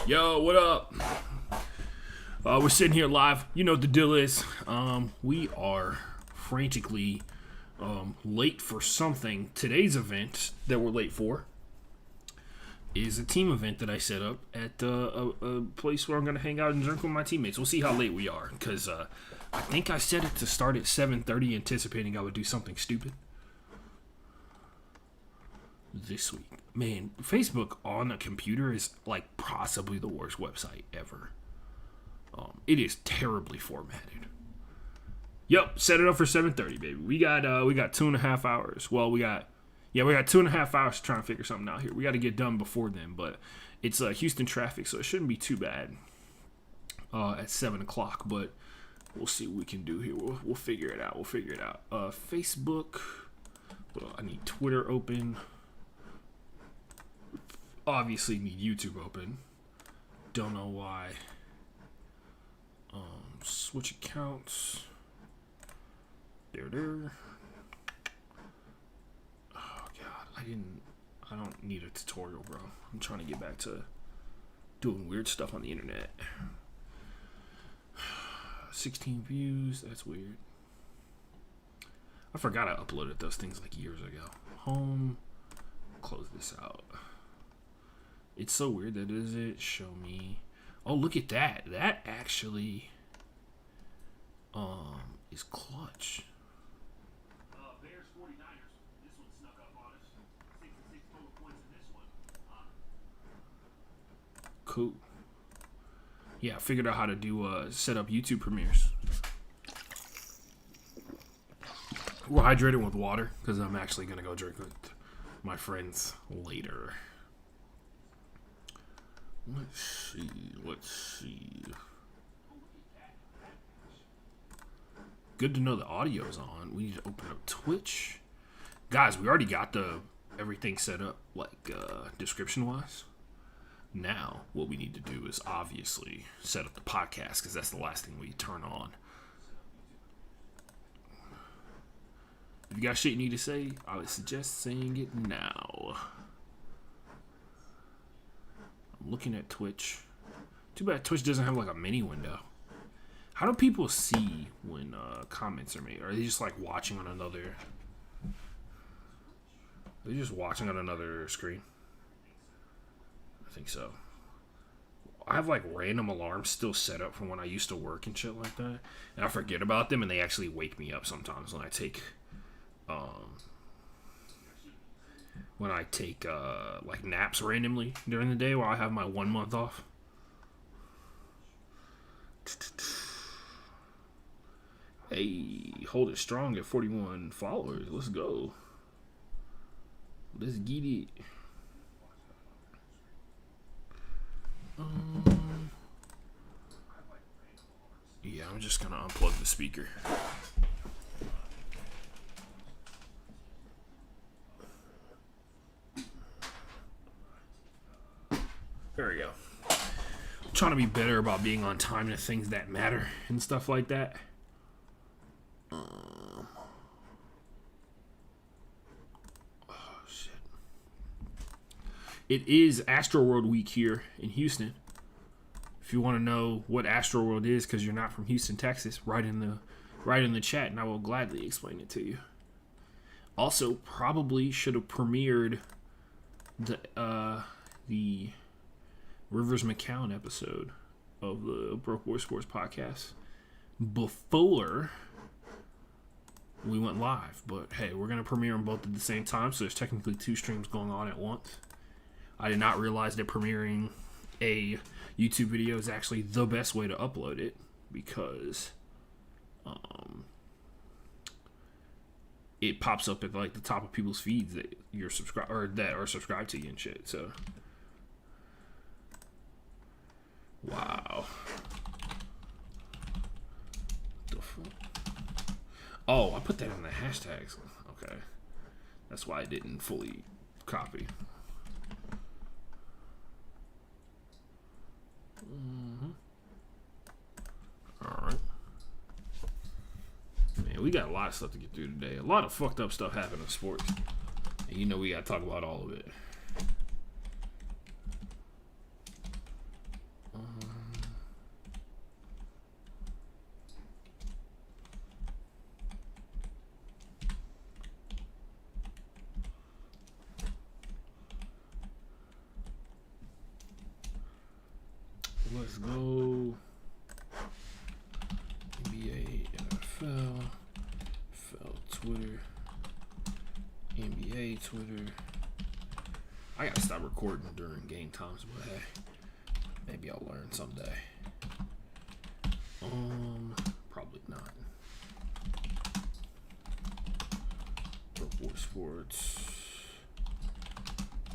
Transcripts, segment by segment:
Yo, what up? We're sitting here live. You know what the deal is. We are frantically late for something. Today's event that we're late for is a team event that I set up at a place where I'm going to hang out and drink with my teammates. We'll see how late we are, because I think I set it to start at 7:30, anticipating I would do something stupid. This week. Man, Facebook on a computer is like possibly the worst website ever. It is terribly formatted. Yep, set it up for 7:30, baby. We got 2.5 hours. Well, we got 2.5 hours to try and figure something out here. We got to get done before then, but it's Houston traffic, so it shouldn't be too bad at 7 o'clock. But we'll see what we can do here. We'll figure it out. Facebook. Well, I need Twitter open. Obviously need YouTube open. Don't know why. Switch accounts. There. Oh god, I don't need a tutorial, bro. I'm trying to get back to doing weird stuff on the internet. 16 views, that's weird. I forgot I uploaded those things like years ago. Home. Close this out. It's so weird that does it show me. Oh, look at that. That actually is clutch. Bears 49ers. This one snuck up on us. 66 total points in this one. Cool. Yeah, I figured out how to do set up YouTube premieres. We're hydrating with water because I'm actually gonna go drink with my friends later. Let's see. Good to know the audio's on. We need to open up Twitch. Guys, we already got everything set up, like description-wise. Now, what we need to do is obviously set up the podcast, because that's the last thing we turn on. If you got shit you need to say, I would suggest saying it now. I'm looking at Twitch. Too bad Twitch doesn't have like a mini window. How do people see when comments are made? Are they just like watching on another? Are they just watching on another screen? I think so. I have like random alarms still set up from when I used to work and shit like that, and I forget about them, and they actually wake me up sometimes when I take like naps randomly during the day while I have my 1 month off. Hey, hold it strong at 41 followers. Let's go. Let's get it. Yeah, I'm just gonna unplug the speaker. There we go. I'm trying to be better about being on time to things that matter and stuff like that. Oh, shit. It is Astroworld Week here in Houston. If you want to know what Astroworld is, because you're not from Houston, Texas, write in the chat, and I will gladly explain it to you. Also, probably should have premiered the Rivers McCown episode of the Broke Boy Sports podcast before we went live. But hey, we're going to premiere them both at the same time, so there's technically 2 streams going on at once. I did not realize that premiering a YouTube video is actually the best way to upload it, because it pops up at like the top of people's feeds that you're subscribed or that are subscribed to you and shit. So wow. The fuck? Oh, I put that in the hashtags. Okay. That's why I didn't fully copy. Alright. Man, we got a lot of stuff to get through today. A lot of fucked up stuff happened in sports. And you know we gotta talk about all of it. Let's go. NBA, NFL, Twitter, NBA, Twitter. I gotta stop recording during game times, but hey, maybe I'll learn someday. Probably not. Report Sports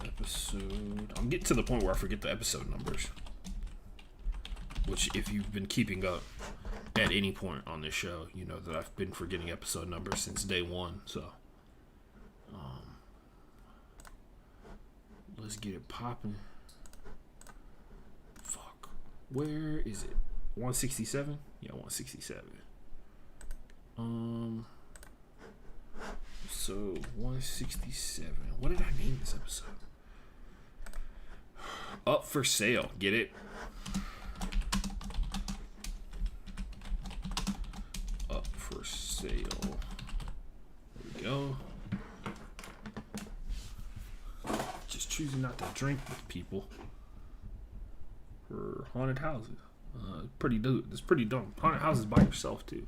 episode. I'm getting to the point where I forget the episode numbers. Which, if you've been keeping up at any point on this show, you know that I've been forgetting episode numbers since day one. So, let's get it popping. Fuck. Where is it? 167? Yeah, 167. So 167. What did I name this episode? Up for sale. Get it? Up for sale. There we go. Just choosing not to drink with people for haunted houses. It's pretty dumb. Haunted houses by yourself too.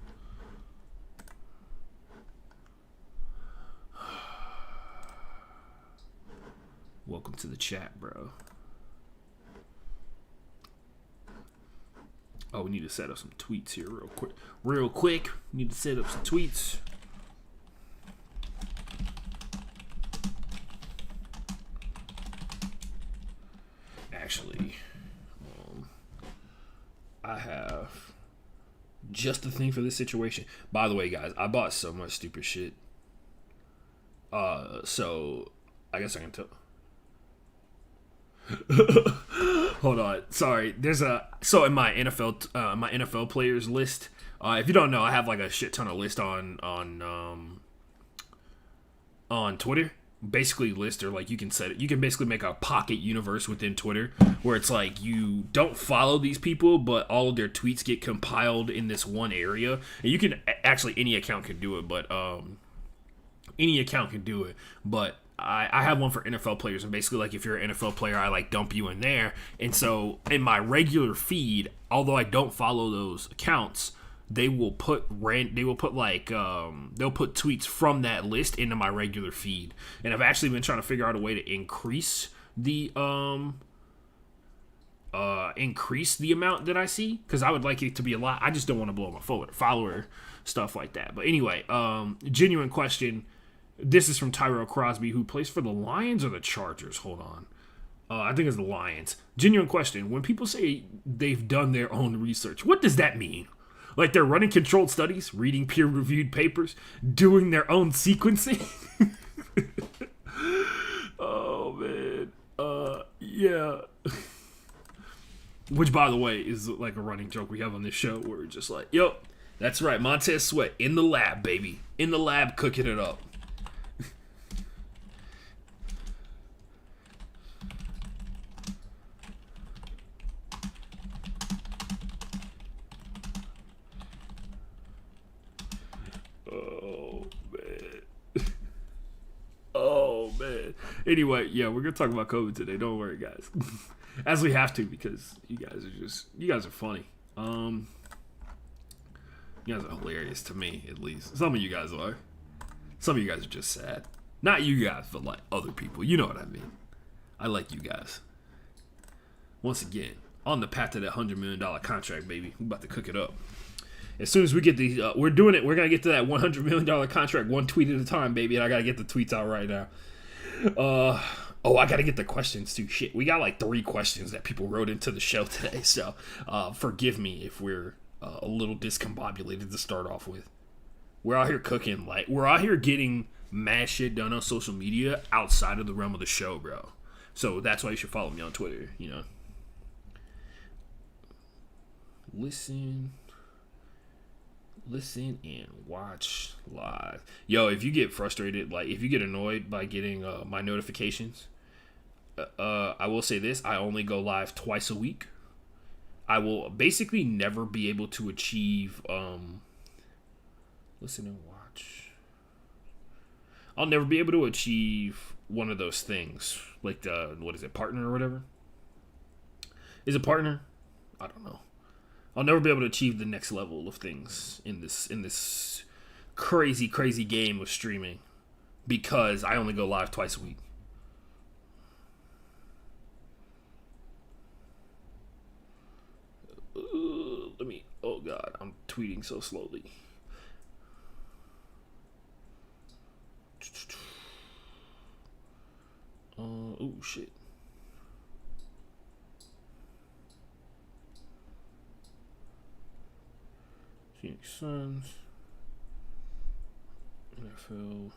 Welcome to the chat, bro. Oh, we need to set up some tweets here real quick. We need to set up some tweets. Actually, I have just the thing for this situation. By the way, guys, I bought so much stupid shit. So I guess I can tell. Hold on, sorry. So in my NFL players list. If you don't know, I have like a shit ton of list on Twitter. Basically, list or like you can set it. You can basically make a pocket universe within Twitter where it's like you don't follow these people, but all of their tweets get compiled in this one area. And you can actually any account can do it, but I have one for NFL players, and basically, like, if you're an NFL player, I, like, dump you in there. And so, in my regular feed, although I don't follow those accounts, they'll put tweets from that list into my regular feed. And I've actually been trying to figure out a way to increase the amount that I see, because I would like it to be a lot. I just don't want to blow my follower stuff like that. But anyway, genuine question. This is from Tyrell Crosby, who plays for the Lions or the Chargers. Hold on. I think it's the Lions. Genuine question. When people say they've done their own research, what does that mean? Like they're running controlled studies, reading peer-reviewed papers, doing their own sequencing? Oh, man. Yeah. Which, by the way, is like a running joke we have on this show where we're just like, yo, that's right, Montez Sweat in the lab, baby. In the lab, cooking it up. Oh, man. Anyway, yeah, we're going to talk about COVID today. Don't worry, guys. As we have to, because you guys are funny. You guys are hilarious to me, at least. Some of you guys are. Some of you guys are just sad. Not you guys, but like other people. You know what I mean. I like you guys. Once again, on the path to that $100 million contract, baby. We're about to cook it up. As soon as we get these, we're doing it. We're going to get to that $100 million contract one tweet at a time, baby. And I got to get the tweets out right now. I got to get the questions too. Shit, we got like 3 questions that people wrote into the show today. So forgive me if we're a little discombobulated to start off with. We're out here cooking. Like, we're out here getting mad shit done on social media outside of the realm of the show, bro. So that's why you should follow me on Twitter, you know. Listen and watch live. Yo, if you get frustrated, like if you get annoyed by getting my notifications, I will say this: I only go live twice a week. I will basically never be able to achieve listen and watch. I'll never be able to achieve one of those things, like the, what is it, partner or whatever? Is it partner? I don't know. I'll never be able to achieve the next level of things in this crazy game of streaming because I only go live twice a week. Oh God, I'm tweeting so slowly. Oh shit. Phoenix Suns. NFL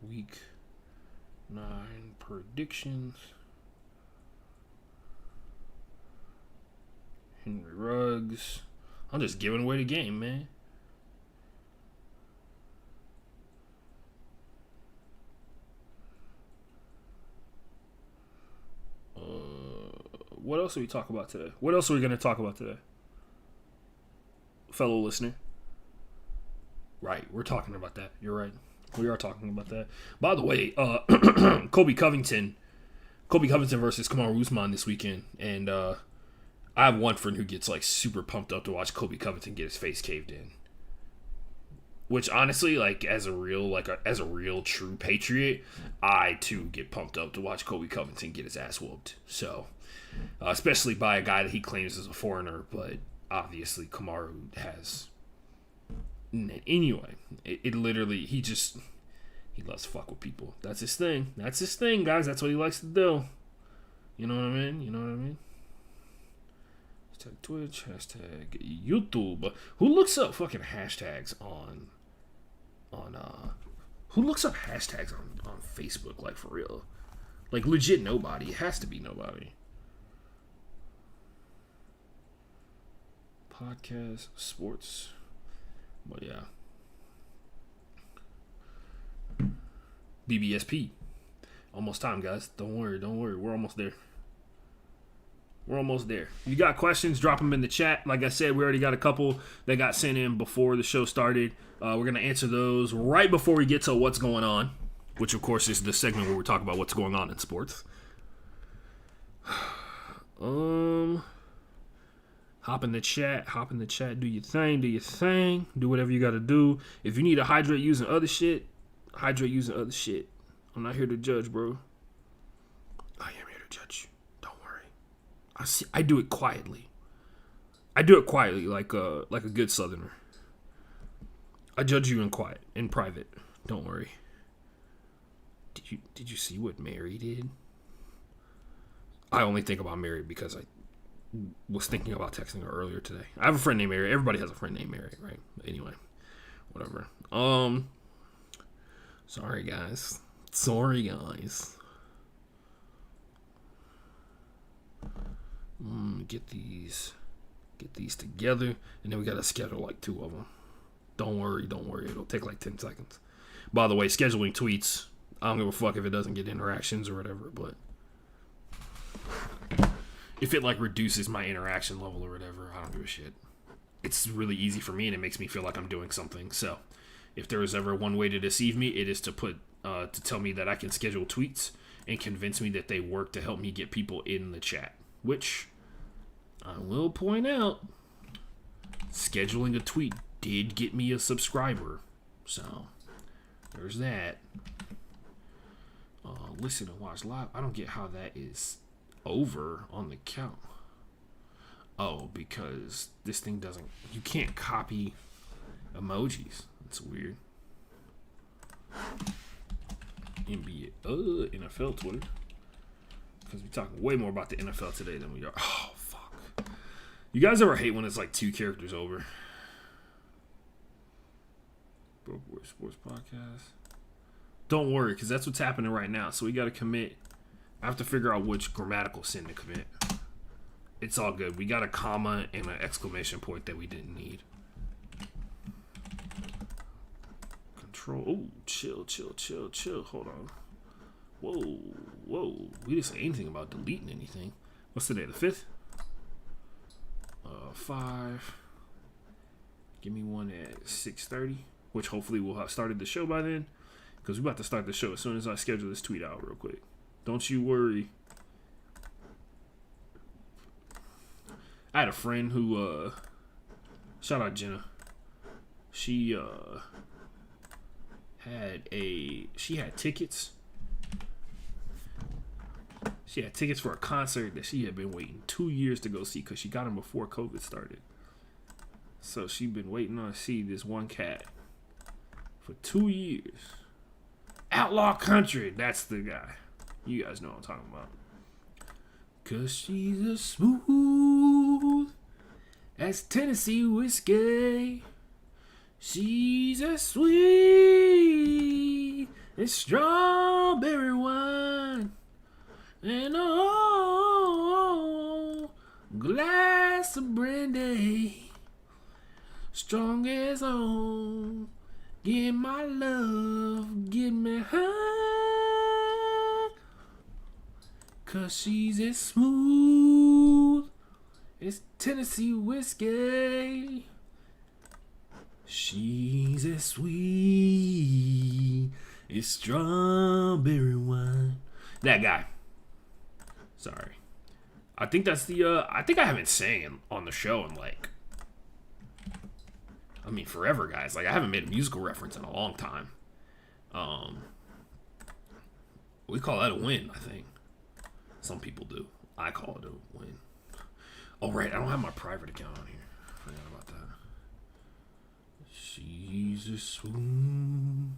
Week 9 predictions. Henry Ruggs. I'm just giving away the game, man. What else are we talking about today? What else are we going to talk about today? Fellow listener. Right, we're talking about that. You're right. We are talking about that. By the way, Colby Covington versus Kamaru Usman this weekend. And I have one friend who gets like super pumped up to watch Colby Covington get his face caved in. Which honestly, like as a real true patriot, I too get pumped up to watch Colby Covington get his ass whooped. So, especially by a guy that he claims is a foreigner, but obviously Kamaru has. Anyway, it literally he loves to fuck with people. That's his thing. That's his thing, guys. That's what he likes to do. You know what I mean? Hashtag Twitch, hashtag YouTube. Who looks up fucking hashtags on who looks up hashtags on Facebook, like for real? Like legit nobody. It has to be nobody. Podcast, sports. But yeah. BBSP. Almost time, guys. Don't worry. We're almost there. You got questions, drop them in the chat. Like I said, we already got a couple that got sent in before the show started. We're going to answer those right before we get to what's going on, which, of course, is the segment where we talk about what's going on in sports. Hop in the chat. Do your thing. Do whatever you got to do. If you need to hydrate using other shit. I'm not here to judge, bro. I am here to judge. Don't worry. I do it quietly. Like a good Southerner. I judge you in private. Don't worry. Did you see what Mary did? I only think about Mary because I was thinking about texting her earlier today. I have a friend named Mary. Everybody has a friend named Mary, right? Anyway, whatever. Sorry guys. Get these together, and then we gotta schedule like 2 of them. Don't worry. It'll take like 10 seconds. By the way, scheduling tweets, I don't give a fuck if it doesn't get interactions or whatever, but if it like reduces my interaction level or whatever, I don't give a shit. It's really easy for me, and it makes me feel like I'm doing something. So if there is ever one way to deceive me, it is to to tell me that I can schedule tweets and convince me that they work to help me get people in the chat, which I will point out, scheduling a tweet did get me a subscriber. So there's that. Listen and watch live. I don't get how that is over on the count. Oh, because this thing doesn't. You can't copy emojis. That's weird. NBA, NFL Twitter. Because we're talking way more about the NFL today than we are. Oh, fuck. You guys ever hate when it's like 2 characters over? Broke Boy Sports Podcast. Don't worry, because that's what's happening right now. So we got to commit. I have to figure out which grammatical sin to commit. It's all good. We got a comma and an exclamation point that we didn't need. Control. Oh, chill. Hold on. Whoa. We didn't say anything about deleting anything. What's today? The 5th? 5. Give me one at 6:30, which hopefully we'll have started the show by then, because we're about to start the show as soon as I schedule this tweet out real quick. Don't you worry. I had a friend who, shout out Jenna. She had tickets. She had tickets for a concert that she had been waiting 2 years to go see because she got them before COVID started. So she'd been waiting on to see this one cat for 2 years. Outlaw Country, that's the guy. You guys know what I'm talking about. Cause she's as smooth as Tennessee whiskey. She's as sweet as strawberry wine. And oh, glass of brandy, strong as old. Get my love, get me high. Cause she's as smooth as Tennessee whiskey. She's as sweet as strawberry wine. That guy. Sorry. I think that's the, I think I haven't sang on the show in like, I mean, forever, guys. Like, I haven't made a musical reference in a long time. We call that a win, I think. Some people do. I call it a win. Oh, right. I don't have my private account on here. I forgot about that. She's a swoon.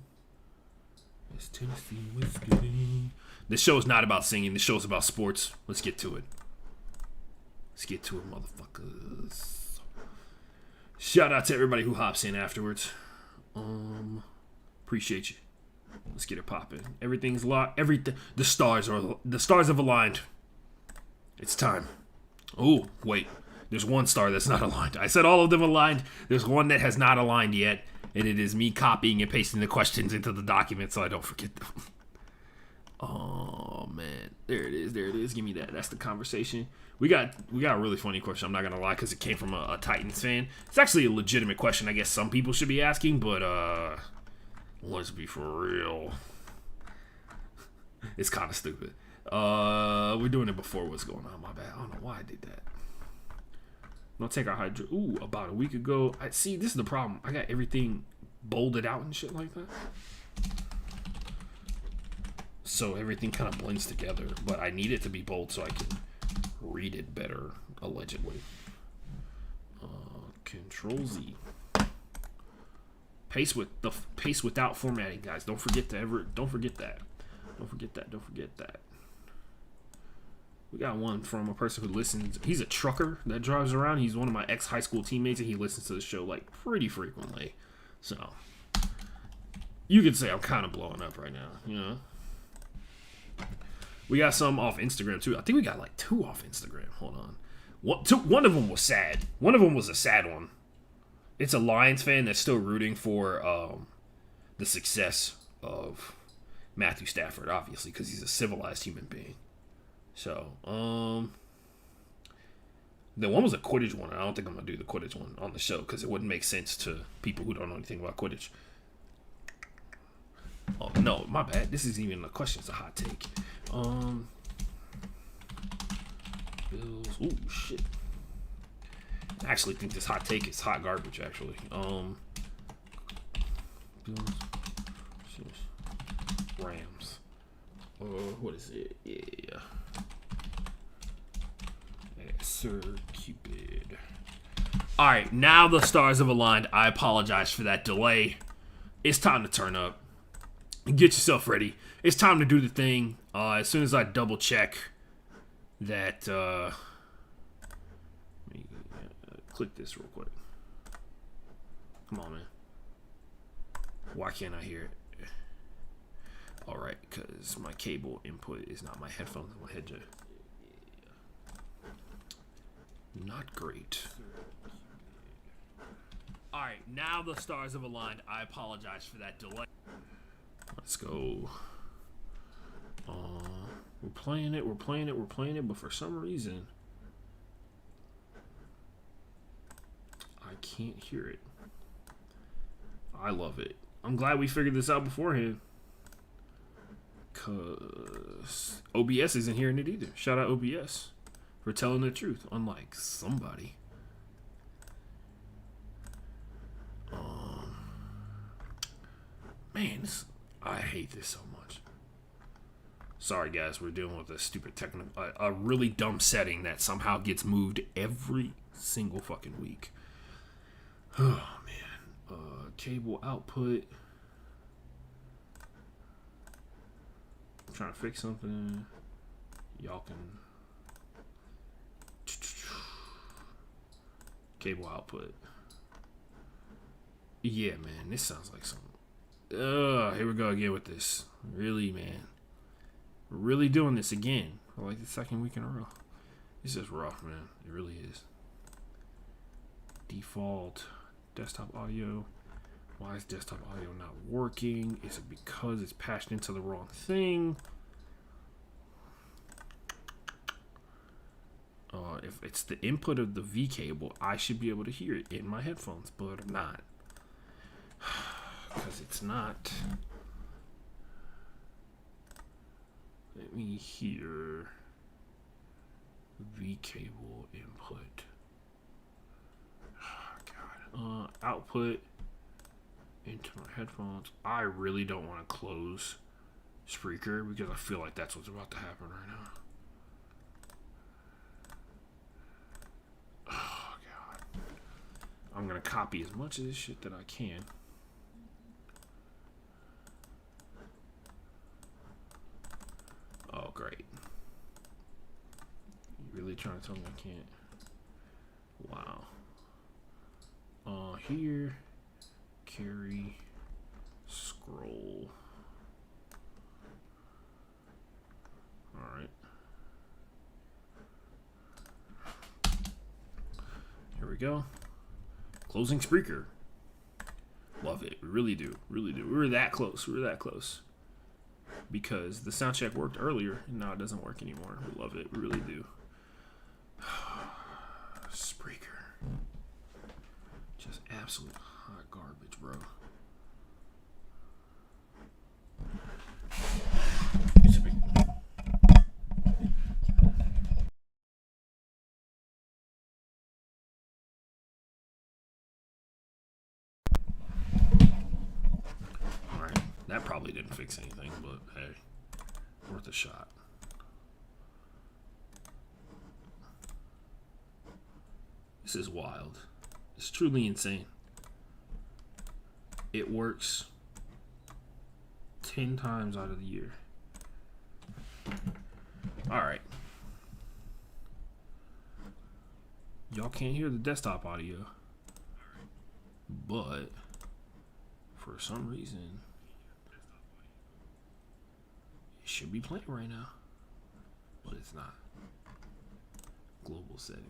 It's Tennessee whiskey. This show is not about singing. This show is about sports. Let's get to it. Let's get to it, motherfuckers. Shout out to everybody who hops in afterwards. Appreciate you. Let's get it popping. Everything's locked. The stars have aligned. It's time. Oh, wait. There's one star that's not aligned. I said all of them aligned. There's one that has not aligned yet, and it is me copying and pasting the questions into the document so I don't forget them. Oh man, there it is. Give me that. That's the conversation. We got a really funny question. I'm not gonna lie, because it came from a Titans fan. It's actually a legitimate question. I guess some people should be asking, but let's be for real. It's kind of stupid. We're doing it before what's going on. My bad. I don't know why I did that. Don't take our hydro. Ooh, about a week ago. See, this is the problem. I got everything bolded out and shit like that. So everything kind of blends together, but I need it to be bold so I can read it better, allegedly. Control Z. Paste without formatting, guys. Don't forget that. Don't forget that. We got one from a person who listens. He's a trucker that drives around. He's one of my ex-high school teammates, and he listens to the show like pretty frequently. So you could say I'm kind of blowing up right now, you know. We got some off Instagram too. I think we got like 2 off Instagram. Hold on. One of them was sad. One of them was a sad one. It's a Lions fan that's still rooting for the success of Matthew Stafford, obviously, because he's a civilized human being. So, the one was a Quidditch one. I don't think I'm going to do the Quidditch one on the show because it wouldn't make sense to people who don't know anything about Quidditch. Oh, no, my bad. This isn't even a question. It's a hot take. Bills. Ooh, shit. I actually think this hot take is hot garbage, actually. Bills. Rams. What is it? Yeah. Sir Cupid. Alright, now the stars have aligned. I apologize for that delay. It's time to turn up. Get yourself ready. It's time to do the thing. As soon as I double check that, let me click this real quick. Come on, man. Why can't I hear it? Alright, because my cable input is not my headphones, my headset. Not great. Alright, now the stars have aligned. I apologize for that delay. Let's go. We're playing it, but for some reason I can't hear it. I love it. I'm glad we figured this out beforehand. Cause OBS isn't hearing it either. Shout out OBS for telling the truth, unlike somebody. Man, I hate this so much. Sorry, guys, we're dealing with a stupid technical, a really dumb setting that somehow gets moved every single fucking week. Oh man, cable output. I'm trying to fix something. Y'all can. Cable output. Yeah, man, this sounds like something. Here we go again with this. Really, man. We're really doing this again for like the second week in a row. This is rough, man. It really is. Default desktop audio. Why is desktop audio not working? Is it because it's patched into the wrong thing? If it's the input of the V cable, I should be able to hear it in my headphones, but I'm not. Because it's not. Let me hear V cable input. Oh, God. Output into my headphones. I really don't want to close Spreaker because I feel like that's what's about to happen right now. Oh, God. I'm going to copy as much of this shit that I can. Oh, great. You really trying to tell me I can't? Wow. Here. Carry. Scroll. Alright. Here we go. Closing Spreaker. Love it. We really do. Really do. We were that close. We were that close. Because the sound check worked earlier, and now it doesn't work anymore. We love it. We really do. Spreaker. Just absolute hot garbage, bro. It's a big... Alright, that probably didn't fix anything, but hey, worth a shot. This is wild. It's truly insane. It works 10 times out of the year. Alright. Y'all can't hear the desktop audio. But for some reason it should be playing right now. But it's not. Global settings.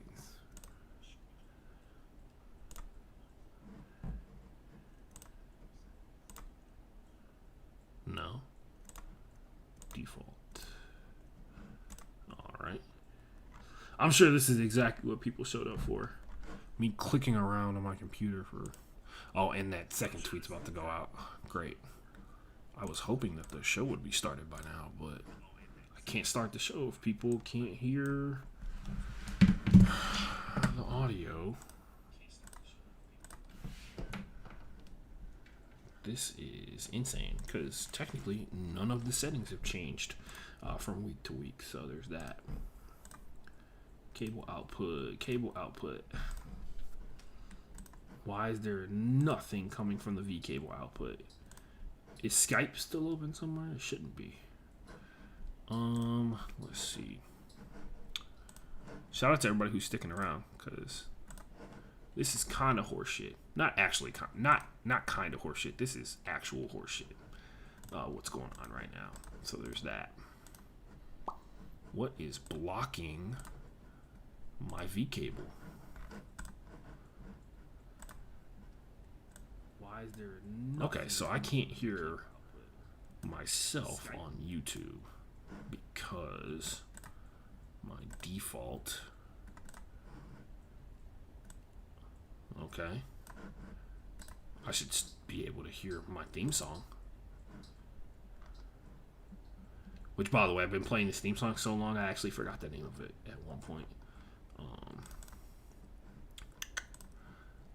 No. Default. Alright. I'm sure this is exactly what people showed up for. Me clicking around on my computer for... Oh, and that second tweet's about to go out. Great. I was hoping that the show would be started by now, but I can't start the show if people can't hear the audio. This is insane because technically none of the settings have changed from week to week. So there's that. Cable output, cable output. Why is there nothing coming from the V cable output? Is Skype still open somewhere? It shouldn't be. Let's see. Shout out to everybody who's sticking around because this is kind of horseshit. Not actually, not kind of horseshit. This is actual horseshit. What's going on right now? So there's that. What is blocking my V cable? Why is there nothing? Okay, so I can't hear myself on YouTube because my default. Okay. I should be able to hear my theme song. Which, by the way, I've been playing this theme song so long, I actually forgot the name of it at one point.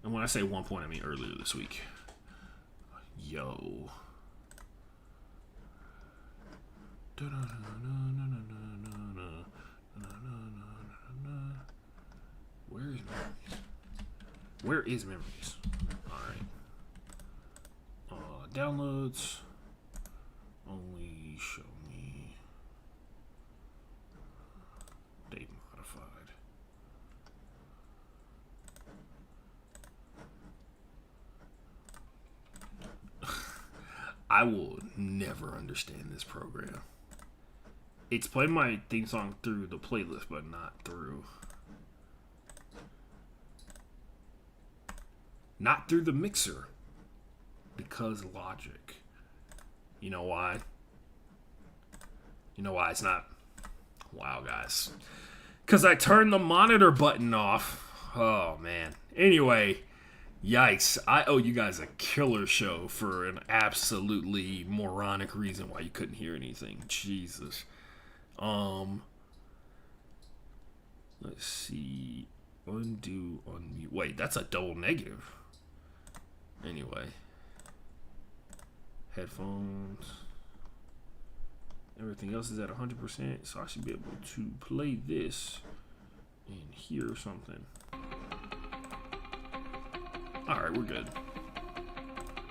And when I say 1 point, I mean earlier this week. Yo. Where is memories? Alright. Downloads. Only show me. Date modified. I will never understand this program. It's playing my theme song through the playlist, but not through the mixer. Because logic. You know why? You know why it's not? Wow, guys. Because I turned the monitor button off. Oh, man. Anyway, yikes. I owe you guys a killer show for an absolutely moronic reason why you couldn't hear anything. Jesus. Let's see. Undo, unmute. Wait, that's a double negative. Anyway. Headphones. Everything else is at 100%, so I should be able to play this and hear something. Alright, we're good.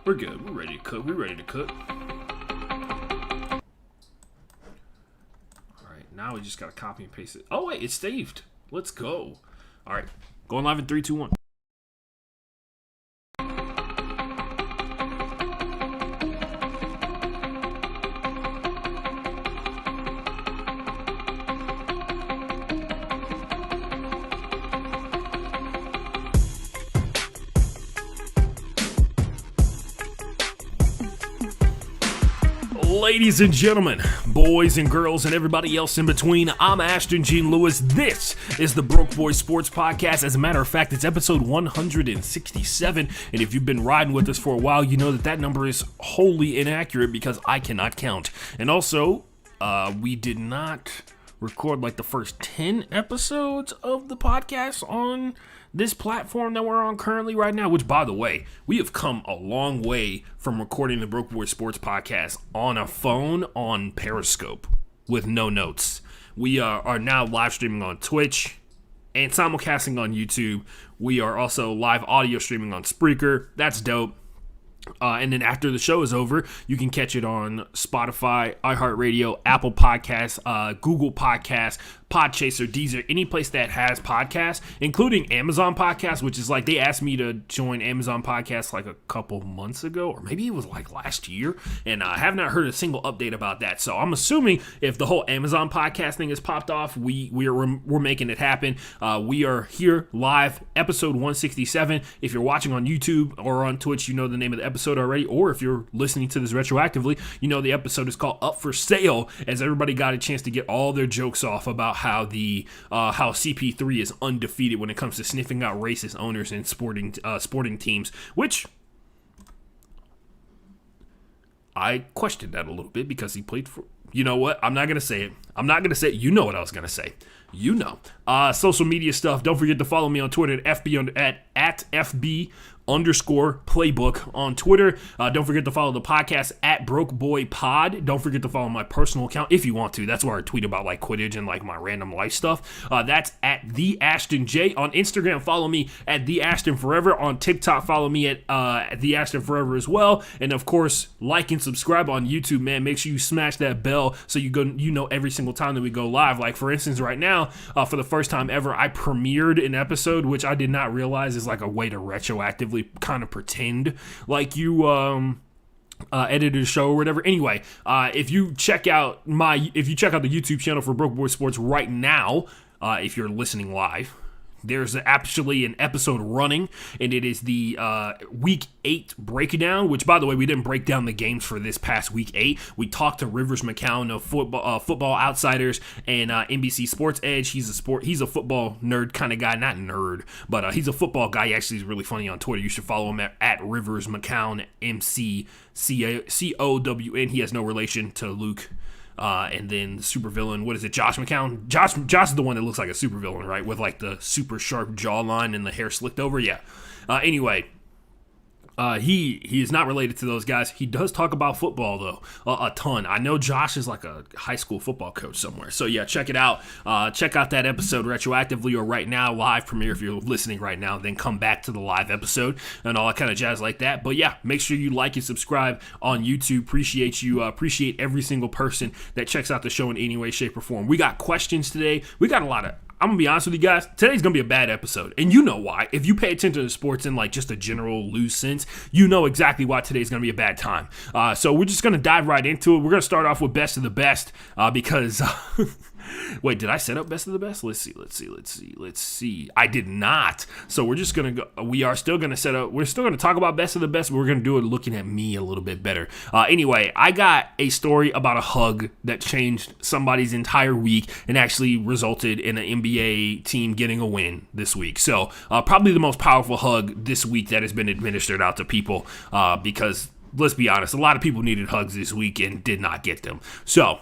We're good. We're ready to cook. We're ready to cook. Alright, now we just gotta copy and paste it. Oh wait, it's saved. Let's go. Alright, going live in 3, 2, 1. Ladies and gentlemen, boys and girls, and everybody else in between, I'm Ashton Gene Lewis. This is the Broke Boy Sports Podcast. As a matter of fact, it's episode 167, and if you've been riding with us for a while, you know that number is wholly inaccurate because I cannot count. And also, we did not record like the first 10 episodes of the podcast on this platform that we're on currently right now, which, by the way, we have come a long way from recording the Broke Boy Sports Podcast on a phone on Periscope with no notes. We are now live streaming on Twitch and simulcasting on YouTube. We are also live audio streaming on Spreaker. That's dope. And then after the show is over, you can catch it on Spotify, iHeartRadio, Apple Podcasts, Google Podcasts, Podchaser, Deezer, any place that has podcasts, including Amazon Podcasts, which is like they asked me to join Amazon Podcasts like a couple months ago, or maybe it was like last year, and I have not heard a single update about that. So I'm assuming if the whole Amazon podcast thing has popped off, we're making it happen. We are here live, episode 167. If you're watching on YouTube or on Twitch, you know the name of the episode already, or if you're listening to this retroactively, you know the episode is called Up for Sale, as everybody got a chance to get all their jokes off about how CP3 is undefeated when it comes to sniffing out racist owners in sporting teams, which I questioned that a little bit because he played for. You know what? I'm not gonna say it. You know what I was gonna say. You know. Social media stuff. Don't forget to follow me on Twitter at FB_playbook on Twitter. Don't forget to follow the podcast at Broke Boy Pod. Don't forget to follow my personal account if you want to. That's where I tweet about like Quidditch and like my random life stuff. That's at the Ashton J. On Instagram, follow me at the Ashton Forever. On TikTok, follow me at the Ashton Forever as well. And of course, like and subscribe on YouTube, man. Make sure you smash that bell so you know every single time that we go live. Like for instance, right now, for the first time ever, I premiered an episode, which I did not realize is like a way to retroactively kind of pretend like you edited a show or whatever. Anyway, if you check out the YouTube channel for Broke Boy Sports right now, if you're listening live, there's actually an episode running, and it is the Week 8 breakdown, which, by the way, we didn't break down the games for this past Week 8. We talked to Rivers McCown of Football Outsiders and NBC Sports Edge. He's a football nerd kind of guy. Not nerd, but he's a football guy. He actually is really funny on Twitter. You should follow him at Rivers McCown, MCCOWN. He has no relation to Luke And then the supervillain, what is it, Josh McCown? Josh is the one that looks like a supervillain, right? With like the super sharp jawline and the hair slicked over. Yeah. Anyway, he is not related to those guys. He does talk about football though a ton. I know Josh is like a high school football coach somewhere. So yeah, check it out. Check out that episode retroactively or right now, live premiere if you're listening right now. Then come back to the live episode and all that kind of jazz like that. But yeah, make sure you like and subscribe on YouTube. Appreciate you. Appreciate every single person that checks out the show in any way, shape, or form. We got questions today. We got a lot of. I'm going to be honest with you guys, today's going to be a bad episode. And you know why. If you pay attention to sports in like just a general loose sense, you know exactly why today's going to be a bad time. So we're just going to dive right into it. We're going to start off with best of the best because... Wait, did I set up best of the best? Let's see. I did not. So we're just going to go. We are still going to set up. We're still going to talk about best of the best, but we're going to do it looking at me a little bit better. Anyway, I got a story about a hug that changed somebody's entire week and actually resulted in an NBA team getting a win this week. So probably the most powerful hug this week that has been administered out to people because let's be honest, a lot of people needed hugs this week and did not get them. So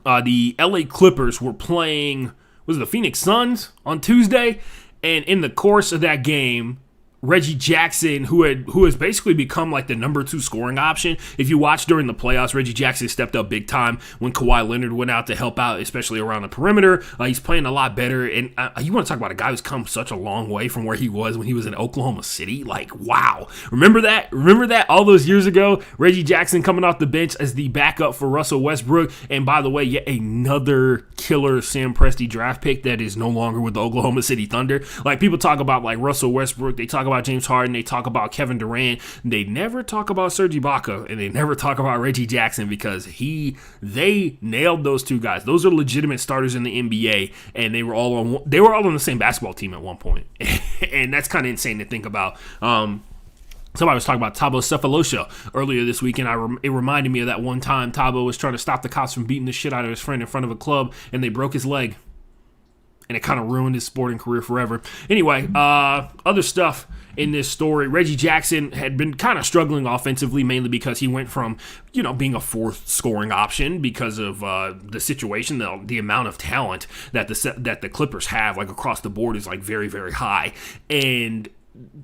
the LA Clippers were playing, was it the Phoenix Suns on Tuesday? And in the course of that game, Reggie Jackson, who has basically become like the number 2 scoring option. If you watch during the playoffs, Reggie Jackson stepped up big time when Kawhi Leonard went out to help out, especially around the perimeter. He's playing a lot better. And you want to talk about a guy who's come such a long way from where he was when he was in Oklahoma City? Like, wow. Remember that? Remember that all those years ago? Reggie Jackson coming off the bench as the backup for Russell Westbrook. And by the way, yet another killer Sam Presti draft pick that is no longer with the Oklahoma City Thunder. Like, people talk about like Russell Westbrook. They talk about James Harden, they talk about Kevin Durant, they never talk about Serge Ibaka, and they never talk about Reggie Jackson because they nailed those two guys. Those are legitimate starters in the NBA, and they were all on the same basketball team at one point, and that's kind of insane to think about. Somebody was talking about Thabo Cephalosha earlier this week, and it reminded me of that one time Thabo was trying to stop the cops from beating the shit out of his friend in front of a club, and they broke his leg. And it kind of ruined his sporting career forever. Anyway, other stuff in this story. Reggie Jackson had been kind of struggling offensively, mainly because he went from, being a 4th scoring option because of the situation, the amount of talent that the Clippers have, like across the board, is like very, very high. And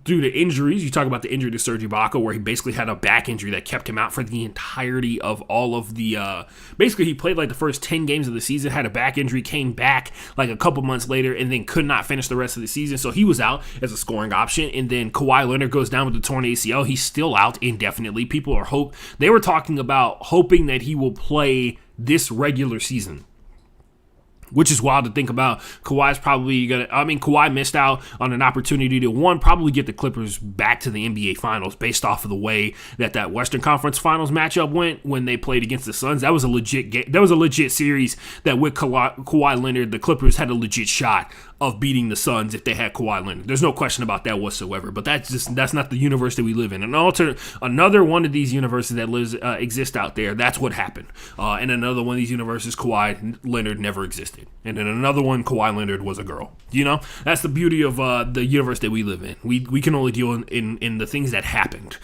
due to injuries, you talk about the injury to Serge Ibaka, where he basically had a back injury that kept him out for the entirety of all of the. Basically, he played like the first 10 games of the season, had a back injury, came back like a couple months later, and then could not finish the rest of the season. So he was out as a scoring option. And then Kawhi Leonard goes down with the torn ACL. He's still out indefinitely. People are they were talking about hoping that he will play this regular season, which is wild to think about. Kawhi's probably Kawhi missed out on an opportunity to, probably get the Clippers back to the NBA Finals based off of the way that Western Conference Finals matchup went when they played against the Suns. That was a legit game. That was a legit series that with Kawhi Leonard, the Clippers had a legit shot of beating the Suns if they had Kawhi Leonard. There's no question about that whatsoever. But that's not the universe that we live in. Another one of these universes that exists out there, that's what happened. And another one of these universes, Kawhi Leonard never existed. And in another one, Kawhi Leonard was a girl. That's the beauty of the universe that we live in. We can only deal in the things that happened.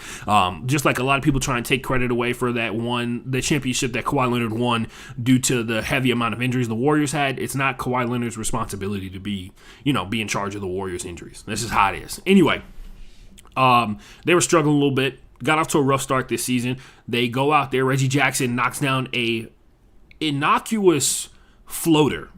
Just like a lot of people try and take credit away for the championship that Kawhi Leonard won due to the heavy amount of injuries the Warriors had. It's not Kawhi Leonard's responsibility to be in charge of the Warriors' injuries. This is how it is. Anyway, they were struggling a little bit. Got off to a rough start this season. They go out there. Reggie Jackson knocks down a innocuous floater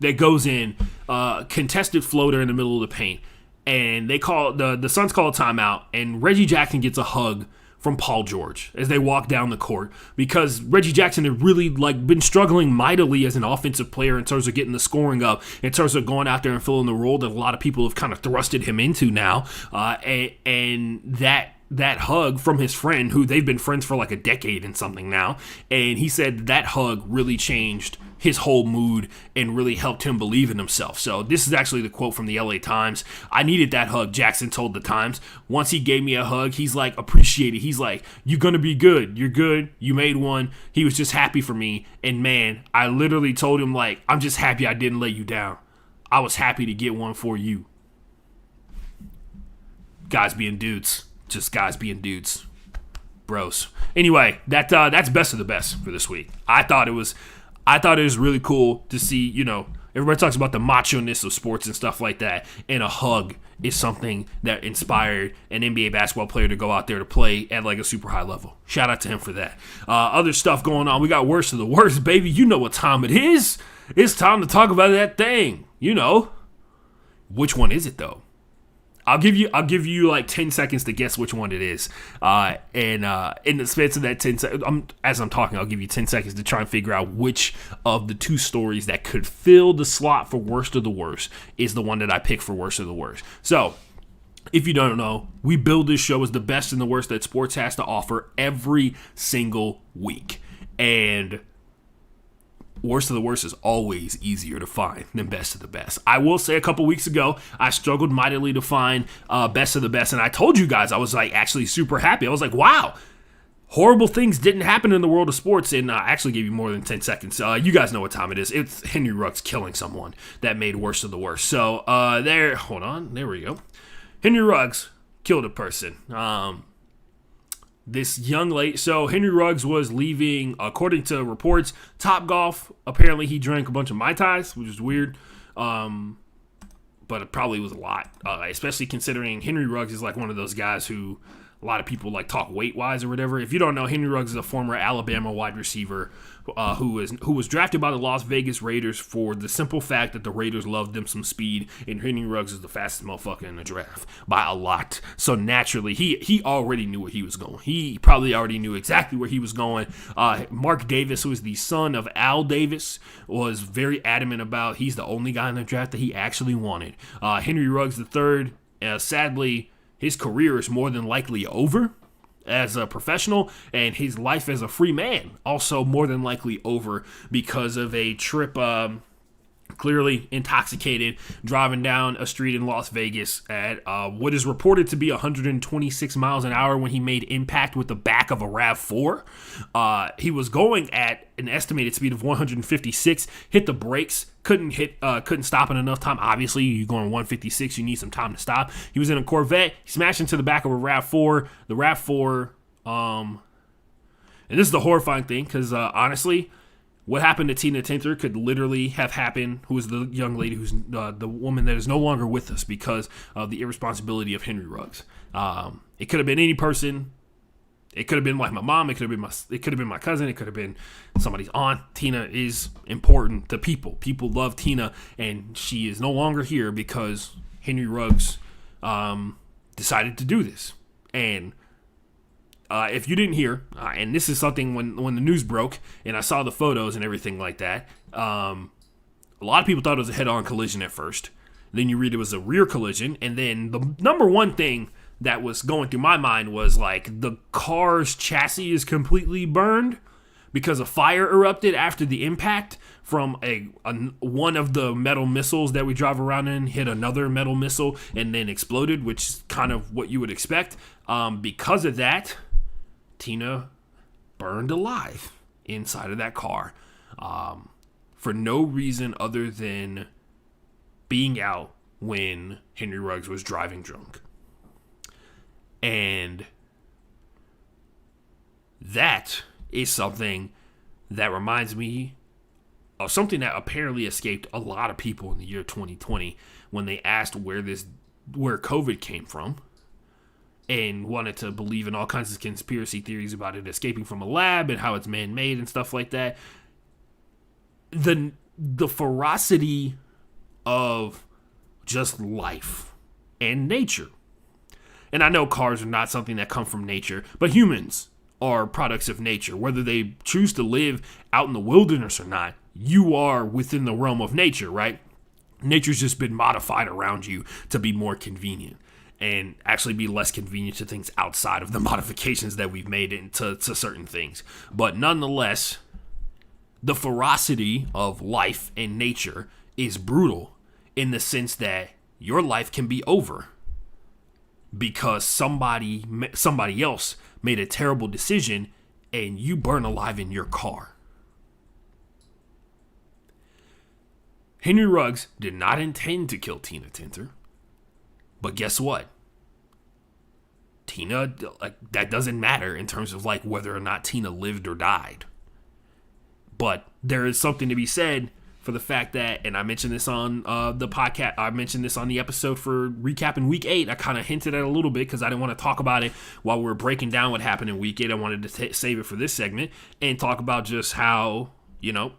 that goes in, contested floater in the middle of the paint. And they call the Suns call a timeout, and Reggie Jackson gets a hug from Paul George as they walk down the court, because Reggie Jackson had really been struggling mightily as an offensive player in terms of getting the scoring up, in terms of going out there and filling the role that a lot of people have kind of thrusted him into now. And that hug from his friend, who they've been friends for like a decade and something now, and he said that hug really changed his whole mood and really helped him believe in himself. So this is actually the quote from the LA Times. "I needed that hug," Jackson told the Times. "Once he gave me a hug, he's like, appreciate it. He's like, you're going to be good. You're good. You made one." He was just happy for me. And man, I literally told him, like, "I'm just happy I didn't let you down. I was happy to get one for you." Guys being dudes. Just guys being dudes. bros. Anyway, that's best of the best for this week. I thought it was really cool to see, everybody talks about the macho-ness of sports and stuff like that, and a hug is something that inspired an NBA basketball player to go out there to play at like a super high level. Shout out to him for that. Other stuff going on. We got worst of the worst, baby. You know what time it is. It's time to talk about that thing. Which one is it though? I'll give you like 10 seconds to guess which one it is. In the space of that 10 seconds, as I'm talking, I'll give you 10 seconds to try and figure out which of the two stories that could fill the slot for worst of the worst is the one that I picked for worst of the worst. So, if you don't know, we build this show as the best and the worst that sports has to offer every single week. And worst of the worst is always easier to find than best of the best. I will say a couple weeks ago, I struggled mightily to find best of the best. And I told you guys I was like actually super happy. I was like, wow, horrible things didn't happen in the world of sports. And I actually gave you more than 10 seconds. You guys know what time it is. It's Henry Ruggs killing someone that made worst of the worst. So hold on. There we go. Henry Ruggs killed a person. This young lady, so Henry Ruggs was leaving, according to reports, Topgolf. Apparently, he drank a bunch of Mai Tais, which is weird, but it probably was a lot, especially considering Henry Ruggs is like one of those guys who a lot of people like talk weight-wise or whatever. If you don't know, Henry Ruggs is a former Alabama wide receiver who was drafted by the Las Vegas Raiders for the simple fact that the Raiders loved them some speed, and Henry Ruggs is the fastest motherfucker in the draft by a lot. So naturally, he already knew where he was going. He probably already knew exactly where he was going. Mark Davis, who is the son of Al Davis, was very adamant about he's the only guy in the draft that he actually wanted. Henry Ruggs III, sadly, his career is more than likely over as a professional, and his life as a free man also more than likely over because of a trip, clearly intoxicated, driving down a street in Las Vegas at what is reported to be 126 miles an hour when he made impact with the back of a RAV4. He was going at an estimated speed of 156, hit the brakes, couldn't stop in enough time. Obviously, you're going 156, you need some time to stop. He was in a Corvette, he smashed into the back of a RAV4. The RAV4, and this is the horrifying thing, because honestly, what happened to Tina Tinter could literally have happened, who is the young lady who's the woman that is no longer with us because of the irresponsibility of Henry Ruggs. It could have been any person. It could have been like my mom. It could have been my cousin. It could have been somebody's aunt. Tina is important to people. People love Tina, and she is no longer here because Henry Ruggs decided to do this. And if you didn't hear, and this is something when the news broke and I saw the photos and everything like that, a lot of people thought it was a head-on collision at first. Then you read it was a rear collision, and then the number one thing that was going through my mind was like the car's chassis is completely burned because a fire erupted after the impact from one of the metal missiles that we drive around in hit another metal missile and then exploded, which is kind of what you would expect. Because of that, Tina burned alive inside of that car for no reason other than being out when Henry Ruggs was driving drunk. And that is something that reminds me of something that apparently escaped a lot of people in the year 2020 when they asked where COVID came from and wanted to believe in all kinds of conspiracy theories about it escaping from a lab and how it's man-made and stuff like that. The ferocity of just life and nature. And I know cars are not something that come from nature, but humans are products of nature. Whether they choose to live out in the wilderness or not, you are within the realm of nature, right? Nature's just been modified around you to be more convenient and actually be less convenient to things outside of the modifications that we've made into certain things. But nonetheless, the ferocity of life and nature is brutal in the sense that your life can be over because somebody else made a terrible decision and you burn alive in your car. Henry Ruggs did not intend to kill Tina Tinter, but guess what? Tina, like, that doesn't matter in terms of like whether or not Tina lived or died. But there is something to be said for the fact that, and I mentioned this on the podcast, I mentioned this on the episode for recapping week 8. I kind of hinted at it a little bit because I didn't want to talk about it while we were breaking down what happened in week 8. I wanted to save it for this segment and talk about just how, you know,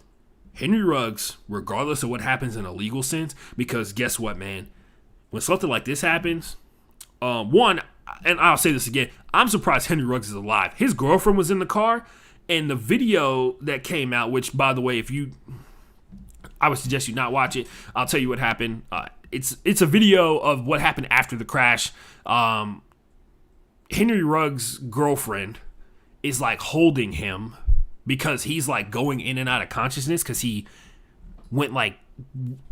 Henry Ruggs, regardless of what happens in a legal sense, because guess what, man? When something like this happens, one, and I'll say this again, I'm surprised Henry Ruggs is alive. His girlfriend was in the car, and the video that came out, which, by the way, I would suggest you not watch it. I'll tell you what happened. It's a video of what happened after the crash. Henry Ruggs' girlfriend is like holding him because he's like going in and out of consciousness because he went like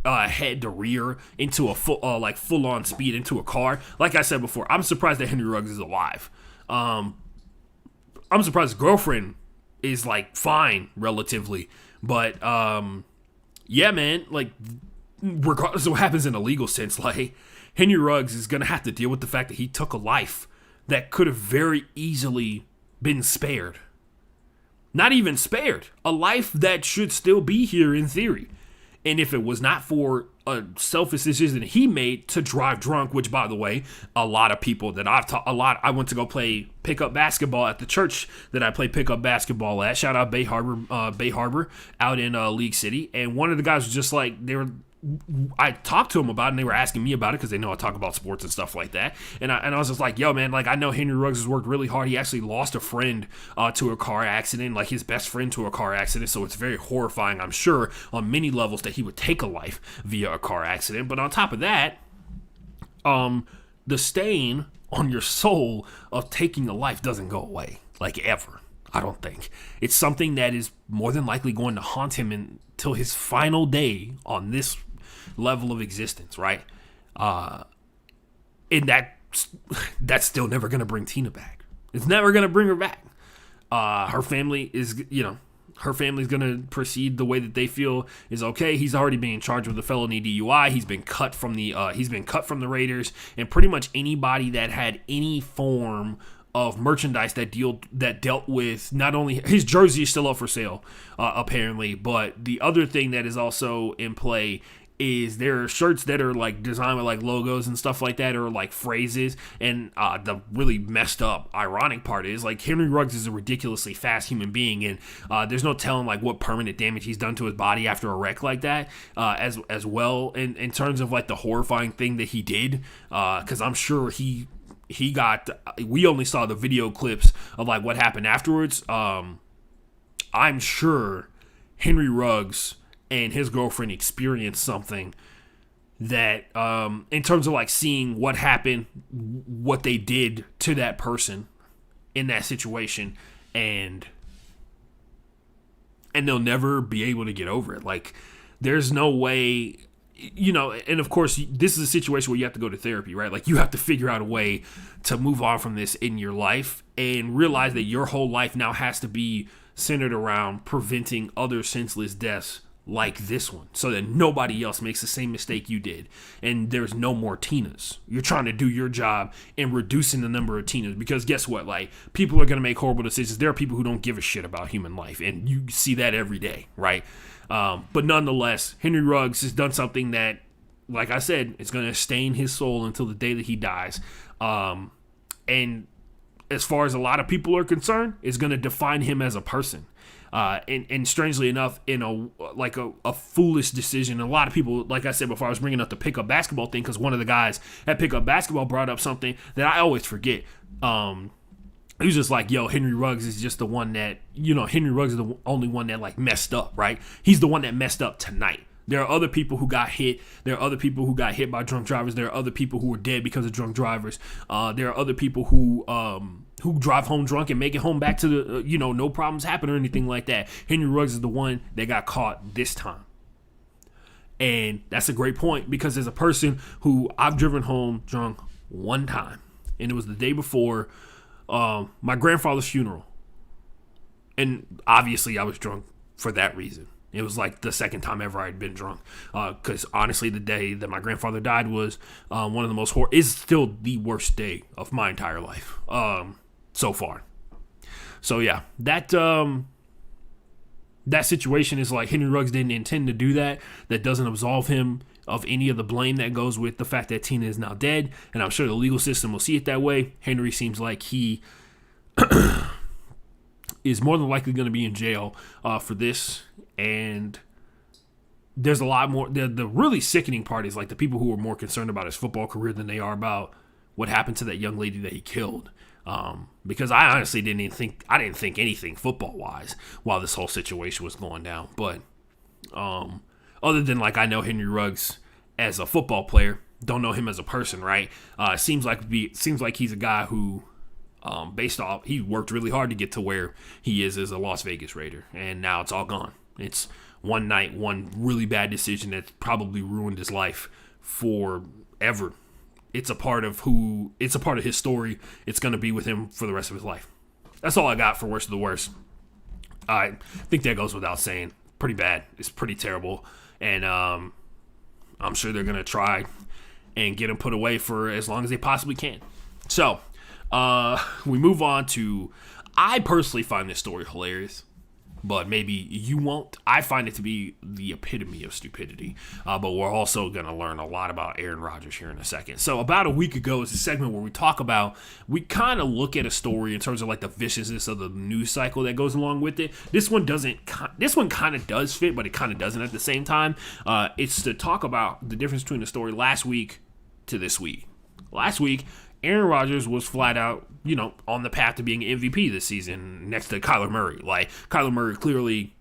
head to rear into a full on speed into a car. Like I said before, I'm surprised that Henry Ruggs is alive. I'm surprised his girlfriend is like fine relatively, but yeah, man, like regardless of what happens in a legal sense, like Henry Ruggs is gonna have to deal with the fact that he took a life that could have very easily been spared. Not even spared. A life that should still be here in theory. And if it was not for a selfish decision he made to drive drunk, which, by the way, a lot of people that I've taught, I went to go play pickup basketball at the church that I play pickup basketball at. Shout out Bay Harbor out in League City. And one of the guys was just like, I talked to him about it, and they were asking me about it because they know I talk about sports and stuff like that. And I was just like, yo, man, like I know Henry Ruggs has worked really hard. He actually lost a friend to a car accident, like his best friend to a car accident. So it's very horrifying, I'm sure, on many levels that he would take a life via a car accident. But on top of that, the stain on your soul of taking a life doesn't go away, like ever. I don't think. It's something that is more than likely going to haunt him until his final day on this level of existence, right? And that's still never going to bring Tina back. It's never going to bring her back. Her family is, her family's going to proceed the way that they feel is okay. He's already being charged with a felony DUI. He's been cut from the Raiders, and pretty much anybody that had any form of merchandise that dealt with, not only his jersey is still up for sale, apparently, but the other thing that is also in play is there are shirts that are like designed with like logos and stuff like that, or like phrases. And the really messed up, ironic part is like Henry Ruggs is a ridiculously fast human being, and there's no telling like what permanent damage he's done to his body after a wreck like that, as well. In terms of like the horrifying thing that he did, because I'm sure we only saw the video clips of like what happened afterwards. I'm sure Henry Ruggs and his girlfriend experienced something that, in terms of like seeing what happened, what they did to that person in that situation, and they'll never be able to get over it. Like, there's no way, and of course, this is a situation where you have to go to therapy, right? Like, you have to figure out a way to move on from this in your life and realize that your whole life now has to be centered around preventing other senseless deaths like this one, so that nobody else makes the same mistake you did, and there's no more Tinas. You're trying to do your job in reducing the number of Tinas, because guess what? Like, people are going to make horrible decisions. There are people who don't give a shit about human life, and you see that every day, right? But nonetheless, Henry Ruggs has done something that, like I said, is going to stain his soul until the day that he dies. And as far as a lot of people are concerned, it's going to define him as a person. And strangely enough, in a foolish decision, a lot of people, like I said before, I was bringing up the pickup basketball thing because one of the guys at pickup basketball brought up something that I always forget. He was just like, yo, Henry Ruggs is just the one that, Henry Ruggs is the only one that like messed up, right? He's the one that messed up tonight. There are other people who got hit. There are other people who got hit by drunk drivers. There are other people who were dead because of drunk drivers. There are other people who drive home drunk and make it home back to the, no problems happen or anything like that. Henry Ruggs is the one that got caught this time. And that's a great point, because as a person who I've driven home drunk one time, and it was the day before my grandfather's funeral. And obviously I was drunk for that reason. It was like the second time ever I'd been drunk. Because honestly, the day that my grandfather died was one of the most is still the worst day of my entire life so far. So yeah, that situation is like Henry Ruggs didn't intend to do that. That doesn't absolve him of any of the blame that goes with the fact that Tina is now dead, and I'm sure the legal system will see it that way. Henry seems like he is more than likely going to be in jail for this, and there's a lot more. The really sickening part is like the people who are more concerned about his football career than they are about what happened to that young lady that he killed. Because I honestly didn't think anything football wise while this whole situation was going down. But other than like I know Henry Ruggs as a football player, don't know him as a person, right? Seems like he's a guy who based off he worked really hard to get to where he is as a Las Vegas Raider, and now it's all gone. It's one night, one really bad decision that probably ruined his life forever. It's a part of his story. It's going to be with him for the rest of his life. That's all I got for worst of the worst. I think that goes without saying. Pretty bad. It's pretty terrible. And I'm sure they're going to try and get him put away for as long as they possibly can. So, we move on to, I personally find this story hilarious, but maybe you won't. I find it to be the epitome of stupidity. But we're also going to learn a lot about Aaron Rodgers here in a second. So about a week ago is a segment where we kind of look at a story in terms of like the viciousness of the news cycle that goes along with it. This one kind of does fit, but it kind of doesn't at the same time. It's to talk about the difference between the story last week to this week. Last week, Aaron Rodgers was flat out, on the path to being MVP this season next to Kyler Murray. Like, Kyler Murray clearly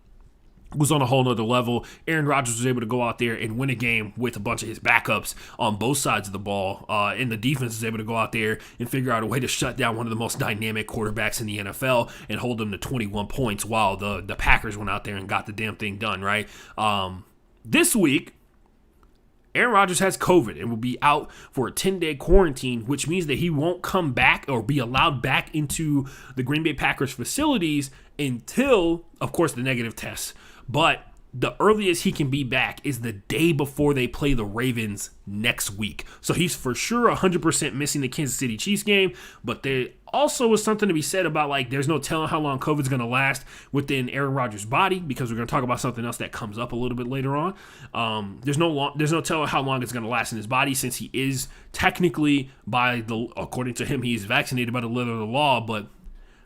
was on a whole nother level. Aaron Rodgers was able to go out there and win a game with a bunch of his backups on both sides of the ball. And the defense was able to go out there and figure out a way to shut down one of the most dynamic quarterbacks in the NFL and hold them to 21 points while the Packers went out there and got the damn thing done, right? This week, Aaron Rodgers has COVID and will be out for a 10-day quarantine, which means that he won't come back or be allowed back into the Green Bay Packers facilities until, of course, the negative test. But the earliest he can be back is the day before they play the Ravens next week. So he's for sure 100% missing the Kansas City Chiefs game, but there also is something to be said about, like, there's no telling how long COVID's going to last within Aaron Rodgers' body, because we're going to talk about something else that comes up a little bit later on. There's no telling how long it's going to last in his body, since he is technically, according to him, he's vaccinated by the letter of the law, but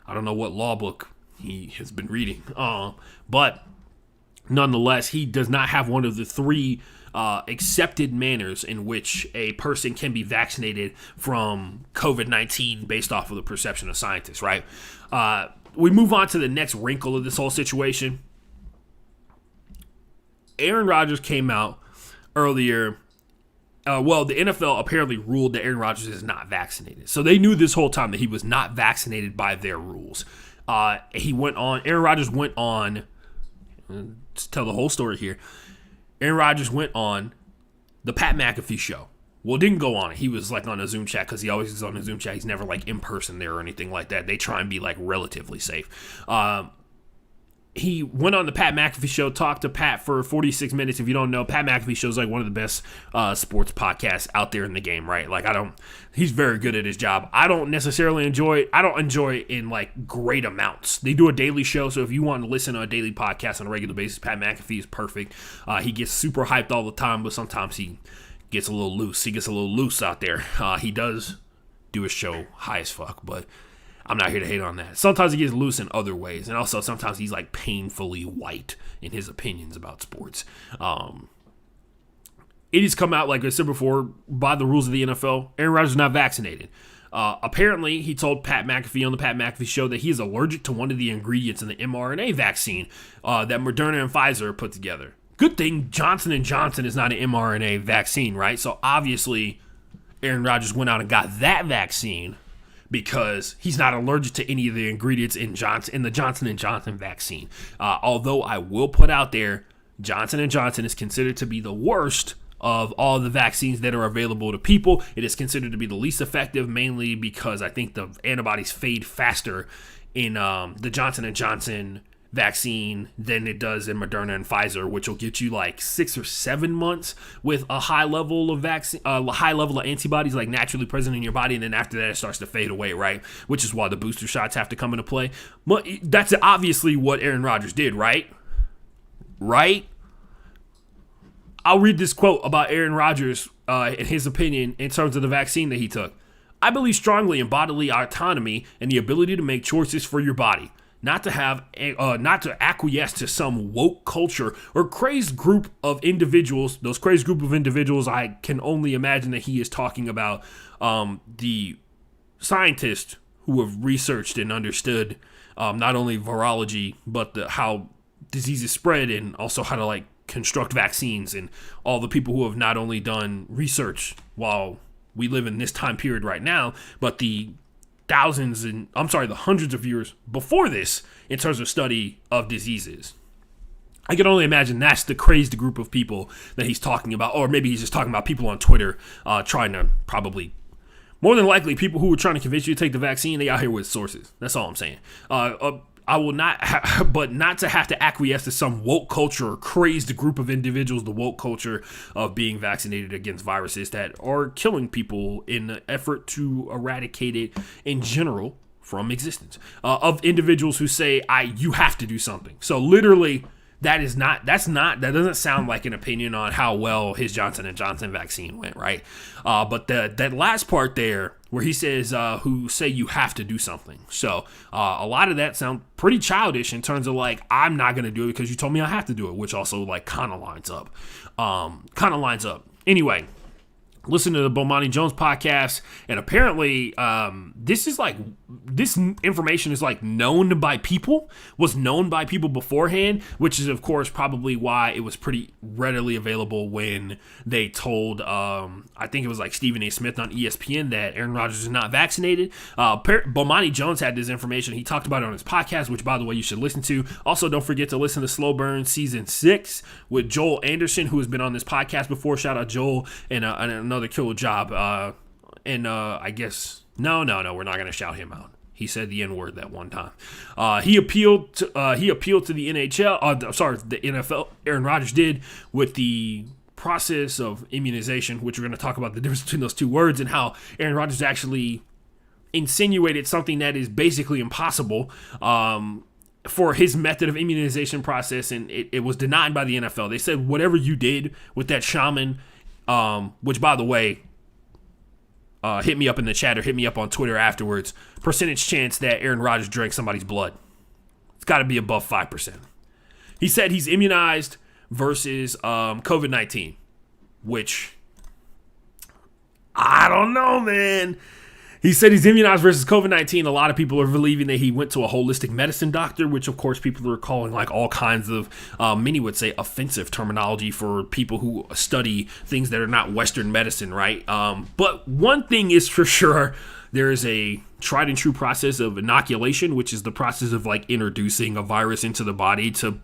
I don't know what law book he has been reading. But nonetheless, he does not have one of the three accepted manners in which a person can be vaccinated from COVID-19 based off of the perception of scientists, right? We move on to the next wrinkle of this whole situation. Aaron Rodgers came out earlier. The NFL apparently ruled that Aaron Rodgers is not vaccinated. So they knew this whole time that he was not vaccinated by their rules. Aaron Rodgers went on, let's tell the whole story here. Aaron Rodgers went on the Pat McAfee show. Well, didn't go on it. He was like on a Zoom chat, because he always is on a Zoom chat. He's never like in person there or anything like that. They try and be like relatively safe. He went on the Pat McAfee show, talked to Pat for 46 minutes. If you don't know, Pat McAfee show is like one of the best sports podcasts out there in the game, right? Like, he's very good at his job. I don't necessarily enjoy it. I don't enjoy it in like great amounts. They do a daily show, so if you want to listen to a daily podcast on a regular basis, Pat McAfee is perfect. He gets super hyped all the time, but sometimes he gets a little loose. He gets a little loose out there. He does do a show high as fuck, but I'm not here to hate on that. Sometimes he gets loose in other ways, and also sometimes he's like painfully white in his opinions about sports. It has come out, like I said before, by the rules of the NFL, Aaron Rodgers is not vaccinated. Apparently, he told Pat McAfee on the Pat McAfee show that he is allergic to one of the ingredients in the mRNA vaccine that Moderna and Pfizer put together. Good thing Johnson & Johnson is not an mRNA vaccine, right? So obviously, Aaron Rodgers went out and got that vaccine because he's not allergic to any of the ingredients in the Johnson & Johnson vaccine. Although I will put out there, Johnson & Johnson is considered to be the worst of all the vaccines that are available to people. It is considered to be the least effective, mainly because I think the antibodies fade faster in the Johnson & Johnson vaccine than it does in Moderna and Pfizer, which will get you like 6 or 7 months with a high level of vaccine, a high level of antibodies like naturally present in your body, and then after that it starts to fade away, right? Which is why the booster shots have to come into play. But that's obviously what Aaron Rodgers did, right? Right? I'll read this quote about Aaron Rodgers and his opinion in terms of the vaccine that he took. I believe strongly in bodily autonomy and the ability to make choices for your body. Not to acquiesce to some woke culture or crazed group of individuals. Those crazed group of individuals, I can only imagine that he is talking about the scientists who have researched and understood not only virology, but how diseases spread, and also how to construct vaccines, and all the people who have not only done research while we live in this time period right now, but the hundreds of years before this in terms of study of diseases. I can only imagine that's the crazed group of people that he's talking about, or maybe he's just talking about people on Twitter trying to probably, more than likely, people who are trying to convince you to take the vaccine, they out here with sources. That's all I'm saying. I will not, but not to have to acquiesce to some woke culture or crazed group of individuals, the woke culture of being vaccinated against viruses that are killing people in an effort to eradicate it in general from existence, of individuals who say, you have to do something. So literally, that doesn't sound like an opinion on how well his Johnson & Johnson vaccine went, right? But that last part there, where he says, who say you have to do something. So a lot of that sounds pretty childish in terms of I'm not going to do it because you told me I have to do it, which also kind of lines up. Anyway, listen to the Bomani Jones podcast, and apparently this information is was known by people beforehand, which is of course probably why it was pretty readily available when they told I think it was Stephen A. Smith on ESPN that Aaron Rodgers is not vaccinated. Bomani Jones had this information. He talked about it on his podcast, which by the way you should listen to. Also, don't forget to listen to Slow Burn Season 6 with Joel Anderson, who has been on this podcast before. Shout out Joel, and another killer job. I guess no, we're not gonna shout him out. He said the N-word that one time. He appealed to the NHL. The NFL. Aaron Rodgers did with the process of immunization, which we're going to talk about the difference between those two words and how Aaron Rodgers actually insinuated something that is basically impossible for his method of immunization process, and it was denied by the NFL. They said whatever you did with that shaman, which by the way, hit me up in the chat or hit me up on Twitter afterwards, percentage chance that Aaron Rodgers drank somebody's blood. It's got to be above 5%. He said he's immunized versus COVID-19, which I don't know, man. He said he's immunized versus COVID-19. A lot of people are believing that he went to a holistic medicine doctor, which of course people are calling all kinds of, many would say, offensive terminology for people who study things that are not Western medicine, right? But one thing is for sure, there is a tried and true process of inoculation, which is the process of introducing a virus into the body to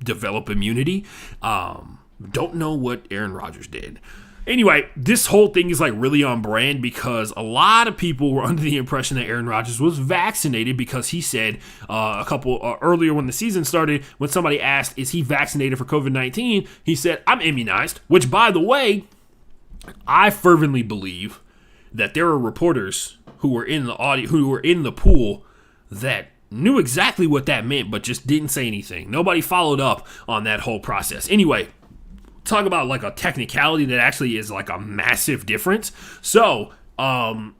develop immunity. Don't know what Aaron Rodgers did. Anyway, this whole thing is really on brand because a lot of people were under the impression that Aaron Rodgers was vaccinated because he said a couple earlier when the season started, when somebody asked, is he vaccinated for COVID-19? He said, I'm immunized, which by the way, I fervently believe that there are reporters who were in the who were in the pool that knew exactly what that meant, but just didn't say anything. Nobody followed up on that whole process. Anyway, talk about a technicality that actually is a massive difference. So, Aaron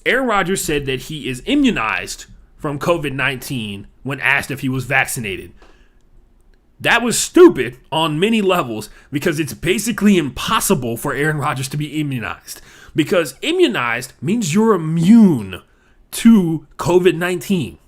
Rodgers said that he is immunized from COVID-19 when asked if he was vaccinated. That was stupid on many levels because it's basically impossible for Aaron Rodgers to be immunized, because immunized means you're immune to COVID-19.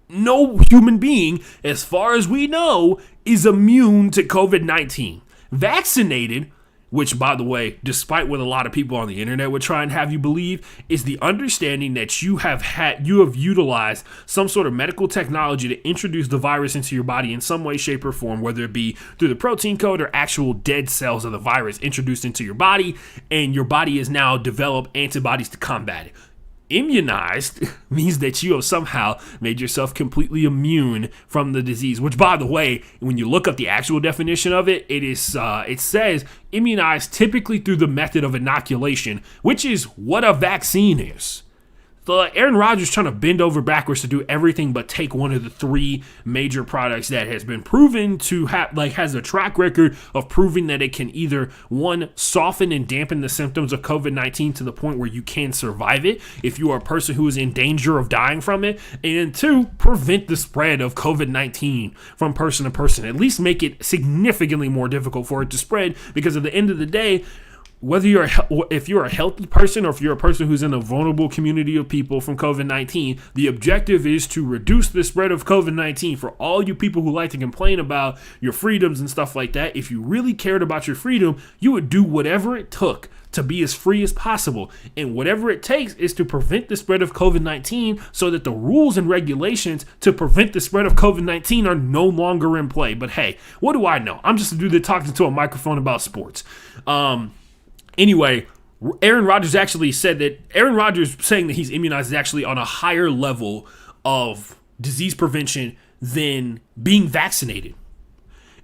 No human being, as far as we know, is immune to COVID-19. Vaccinated, which, by the way, despite what a lot of people on the internet would try and have you believe, is the understanding that you have utilized some sort of medical technology to introduce the virus into your body in some way, shape, or form, whether it be through the protein code or actual dead cells of the virus introduced into your body, and your body has now developed antibodies to combat it. Immunized means that you have somehow made yourself completely immune from the disease, which, by the way, when you look up the actual definition of it, it says immunized typically through the method of inoculation, which is what a vaccine is. So Aaron Rodgers trying to bend over backwards to do everything but take one of the three major products that has been proven to have, has a track record of proving that it can either, one, soften and dampen the symptoms of COVID-19 to the point where you can survive it if you are a person who is in danger of dying from it, and two, prevent the spread of COVID-19 from person to person, at least make it significantly more difficult for it to spread, because at the end of the day, whether if you're a healthy person or if you're a person who's in a vulnerable community of people from COVID-19, the objective is to reduce the spread of COVID-19. For all you people who like to complain about your freedoms and stuff like that, if you really cared about your freedom, you would do whatever it took to be as free as possible. And whatever it takes is to prevent the spread of COVID-19 so that the rules and regulations to prevent the spread of COVID-19 are no longer in play. But hey, what do I know? I'm just a dude that talks into a microphone about sports. Anyway, Aaron Rodgers actually said that Aaron Rodgers saying that he's immunized is actually on a higher level of disease prevention than being vaccinated.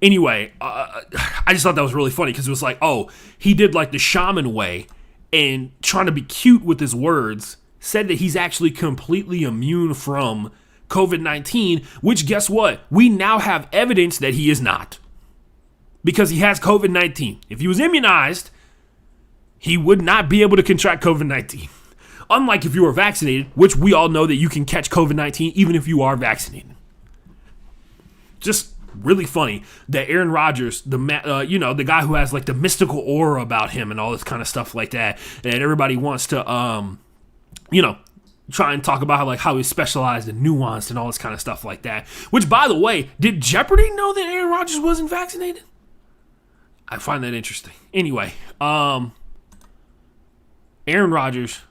Anyway, I just thought that was really funny because it was like, oh, he did like the shaman way and trying to be cute with his words, said that he's actually completely immune from COVID-19, which guess what? We now have evidence that he is not, because he has COVID-19. If he was immunized, he would not be able to contract COVID-19. Unlike if you were vaccinated, which we all know that you can catch COVID-19 even if you are vaccinated. Just really funny that Aaron Rodgers, the guy who has like the mystical aura about him and all this kind of stuff like that, and everybody wants to, try and talk about how he's specialized and nuanced and all this kind of stuff like that. Which, by the way, did Jeopardy know that Aaron Rodgers wasn't vaccinated? I find that interesting. Anyway, Aaron Rodgers,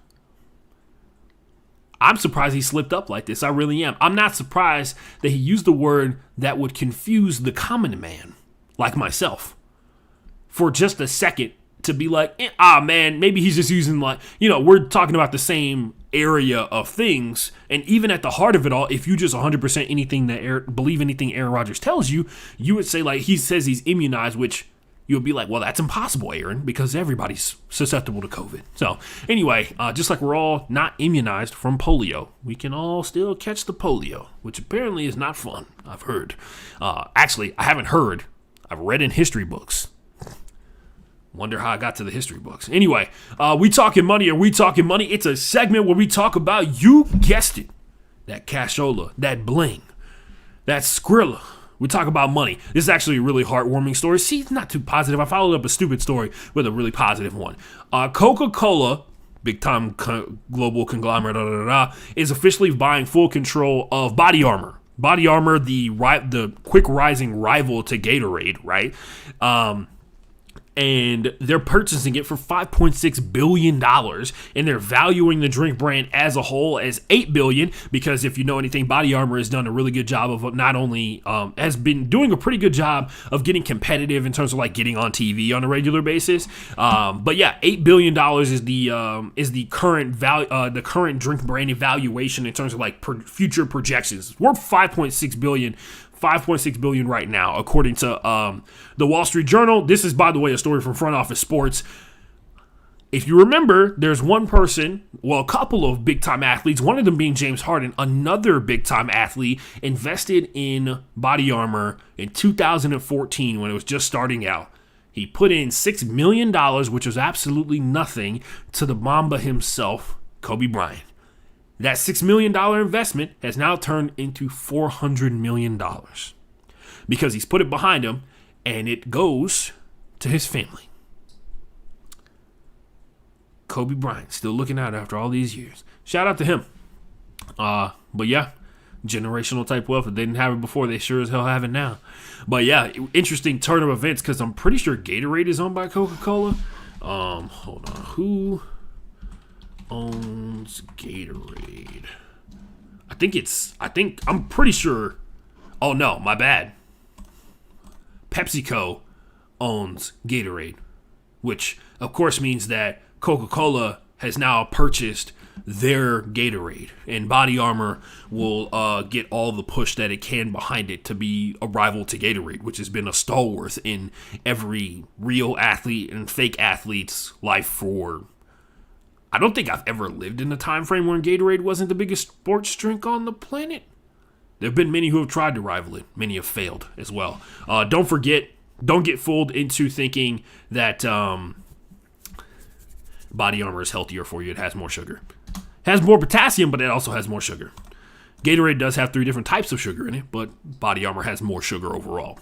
I'm surprised he slipped up like this. I really am. I'm not surprised that he used a word that would confuse the common man, like myself, for just a second to be like, man, maybe he's just using we're talking about the same area of things. And even at the heart of it all, if you just 100% believe anything Aaron Rodgers tells you, you would say he says he's immunized, which you would be like, well, that's impossible, Aaron, because everybody's susceptible to COVID. So anyway, just like we're all not immunized from polio, we can all still catch the polio, which apparently is not fun, I've heard. Actually, I haven't heard. I've read in history books. Wonder how I got to the history books. Anyway, We Talking Money or We Talking Money. It's a segment where we talk about, you guessed it, that cashola, that bling, that Skrilla. We talk about money. This is actually a really heartwarming story. See, it's not too positive. I followed up a stupid story with a really positive one. Coca-Cola, big-time global conglomerate, is officially buying full control of Body Armor. Body Armor, the quick-rising rival to Gatorade, right? And they're purchasing it for $5.6 billion, and they're valuing the drink brand as a whole as $8 billion, because if you know anything, Body Armor has done a really good job of not only, has been doing a pretty good job of getting competitive in terms of getting on TV on a regular basis. But yeah, $8 billion is the current value, the current drink brand evaluation in terms of future projections. It's worth $5.6 billion right now, according to the Wall Street Journal. This is, by the way, a story from Front Office Sports. If you remember, there's one person, a couple of big-time athletes, one of them being James Harden, another big-time athlete, invested in Body Armor in 2014 when it was just starting out. He put in $6 million, which was absolutely nothing, to the Mamba himself, Kobe Bryant. That $6 million investment has now turned into $400 million because he's put it behind him, and it goes to his family. Kobe Bryant, still looking out after all these years. Shout out to him. But yeah, generational type wealth. If they didn't have it before, they sure as hell have it now. But yeah, interesting turn of events, because I'm pretty sure Gatorade is owned by Coca-Cola. Hold on. Who owns Gatorade? I'm pretty sure. Oh no, my bad. PepsiCo owns Gatorade, which of course means that Coca-Cola has now purchased their Gatorade, and Body Armor will get all the push that it can behind it to be a rival to Gatorade, which has been a stalwart in every real athlete and fake athlete's life for. I don't think I've ever lived in a time frame when Gatorade wasn't the biggest sports drink on the planet. There have been many who have tried to rival it. Many have failed as well. Don't get fooled into thinking that Body Armor is healthier for you. It has more sugar. It has more potassium, but it also has more sugar. Gatorade does have 3 different types of sugar in it, but Body Armor has more sugar overall.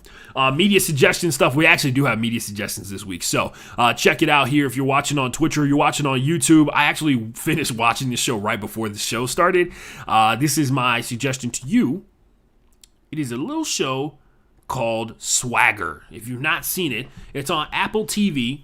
Media suggestion stuff. We actually do have media suggestions this week, so check it out here. If you're watching on Twitch or you're watching on YouTube, I actually finished watching this show right before the show started. This is my suggestion to you. It is a little show called Swagger. If you've not seen it, it's on Apple TV,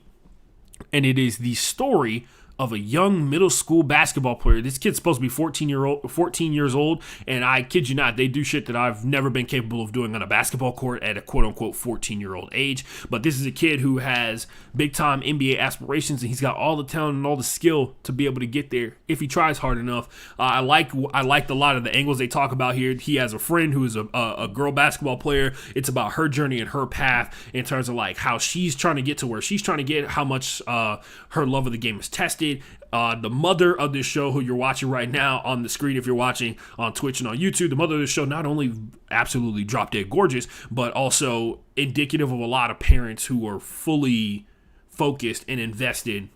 and it is the story of a young middle school basketball player. This kid's supposed to be 14 years old, and I kid you not, they do shit that I've never been capable of doing on a basketball court at a quote-unquote 14-year-old age. But this is a kid who has big-time NBA aspirations, and he's got all the talent and all the skill to be able to get there if he tries hard enough. I liked a lot of the angles they talk about here. He has a friend who is a girl basketball player. It's about her journey and her path in terms of like how she's trying to get to where she's trying to get, how much her love of the game is tested. The mother of this show, who you're watching right now on the screen if you're watching on Twitch and on YouTube, the mother of this show, not only absolutely drop dead gorgeous, but also indicative of a lot of parents who are fully focused and invested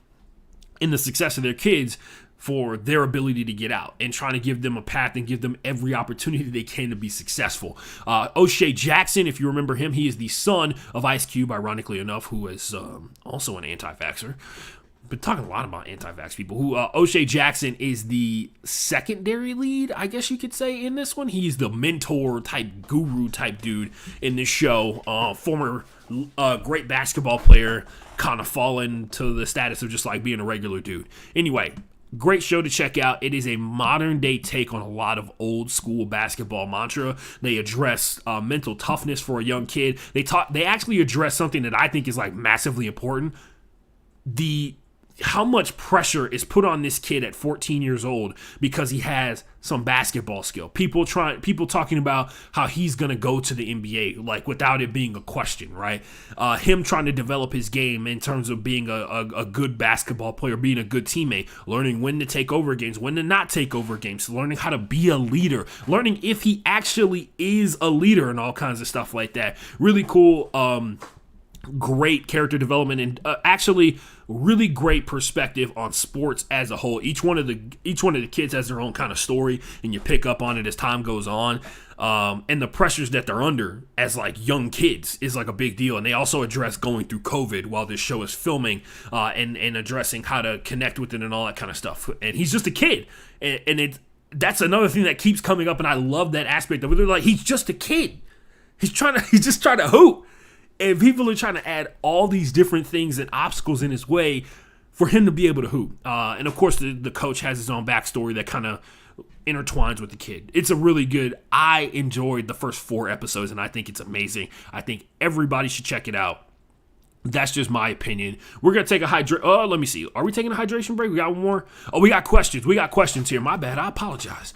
in the success of their kids for their ability to get out and trying to give them a path and give them every opportunity they can to be successful. O'Shea Jackson, if you remember him, he is the son of Ice Cube, ironically enough, who is also an anti-vaxxer. Been talking a lot about anti-vax people. Who O'Shea Jackson is the secondary lead, I guess you could say, in this one. He's the mentor type, guru type dude in this show. Former great basketball player, kind of fallen to the status of just like being a regular dude. Anyway, great show to check out. It is a modern day take on a lot of old school basketball mantra. They address mental toughness for a young kid. They actually address something that I think is like massively important. How much pressure is put on this kid at 14 years old because he has some basketball skill. People talking about how he's going to go to the NBA, like without it being a question, right? Him trying to develop his game in terms of being a good basketball player, being a good teammate, learning when to take over games, when to not take over games, learning how to be a leader, learning if he actually is a leader and all kinds of stuff like that. Really cool, great character development, and actually really great perspective on sports as a whole. Each one of the kids has their own kind of story, and you pick up on it as time goes on. And the pressures that they're under as like young kids is like a big deal. And they also address going through COVID while this show is filming, and addressing how to connect with it and all that kind of stuff. And he's just a kid, and that's another thing that keeps coming up, and I love that aspect of it. They're like, he's just a kid. He's just trying to hoop. And people are trying to add all these different things and obstacles in his way for him to be able to hoop. And of course, the coach has his own backstory that kind of intertwines with the kid. It's a really good. I enjoyed the first 4 episodes, and I think it's amazing. I think everybody should check it out. That's just my opinion. We're going to take a let me see. Are we taking a hydration break? We got one more? Oh, we got questions. We got questions here. My bad. I apologize.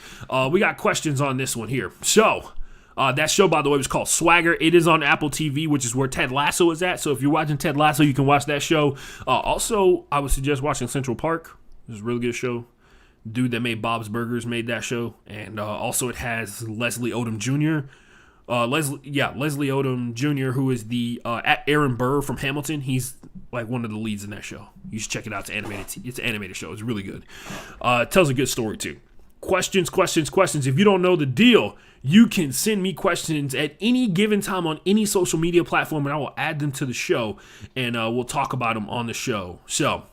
We got questions on this one here. So, that show, by the way, was called Swagger. It is on Apple TV, which is where Ted Lasso is at. So if you're watching Ted Lasso, you can watch that show. Also, I would suggest watching Central Park. It's a really good show. Dude that made Bob's Burgers made that show. And also it has Leslie Odom Jr. Leslie Odom Jr., who is the Aaron Burr from Hamilton. He's like one of the leads in that show. You should check it out. It's an animated show. It's really good. It tells a good story, too. Questions. If you don't know the deal, you can send me questions at any given time on any social media platform, and I will add them to the show, and we'll talk about them on the show. So,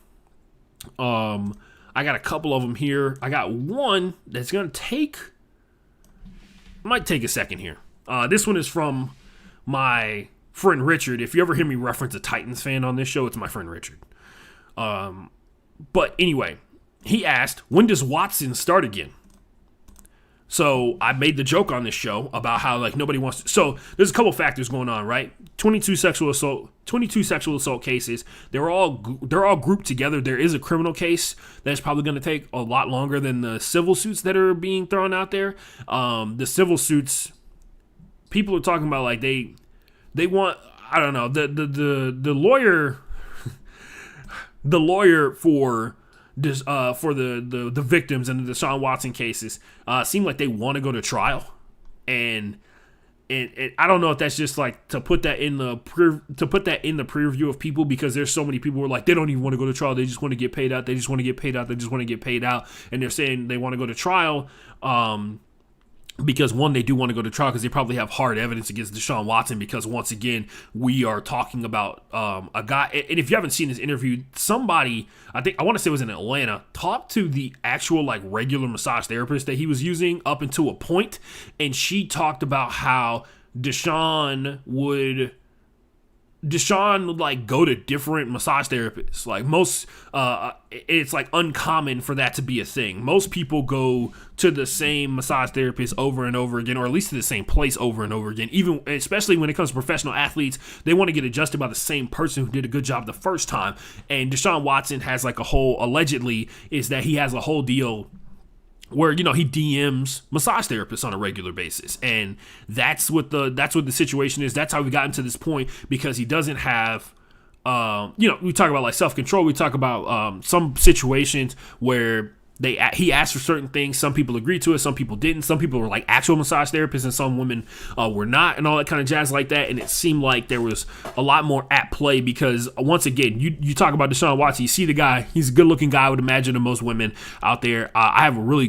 I got a couple of them here. I got one that's going to might take a second here. This one is from my friend Richard. If you ever hear me reference a Titans fan on this show, it's my friend Richard. But anyway, he asked, when does Watson start again? So I made the joke on this show about how like nobody wants to. So there's a couple factors going on, right? 22 sexual assault cases. They're all grouped together. There is a criminal case that's probably going to take a lot longer than the civil suits that are being thrown out there. The civil suits, people are talking about like they want, I don't know, the lawyer the lawyer for the victims in the Deshaun Watson cases seem like they want to go to trial, and I don't know if that's just like to put that in the preview of people, because there's so many people who are like they don't even want to go to trial, they just want to get paid out, and they're saying they want to go to trial because one, they do want to go to trial because they probably have hard evidence against Deshaun Watson, because once again, we are talking about a guy, and if you haven't seen this interview, somebody, I want to say it was in Atlanta, talked to the actual like regular massage therapist that he was using up until a point, and she talked about how Deshaun would like go to different massage therapists. Like most, it's like uncommon for that to be a thing. Most people go to the same massage therapist over and over again, or at least to the same place over and over again. Even, especially when it comes to professional athletes, they want to get adjusted by the same person who did a good job the first time. And Deshaun Watson has like allegedly is that he has a whole deal where, you know, he DMs massage therapists on a regular basis, and that's what the situation is. That's how we got into this point, because he doesn't have, we talk about like self-control. We talk about some situations where he asked for certain things. Some people agreed to it, some people didn't. Some people were like actual massage therapists, and some women were not, and all that kind of jazz like that. And it seemed like there was a lot more at play, because once again, you talk about Deshaun Watson, you see the guy, he's a good-looking guy, I would imagine, to most women out there. I have a really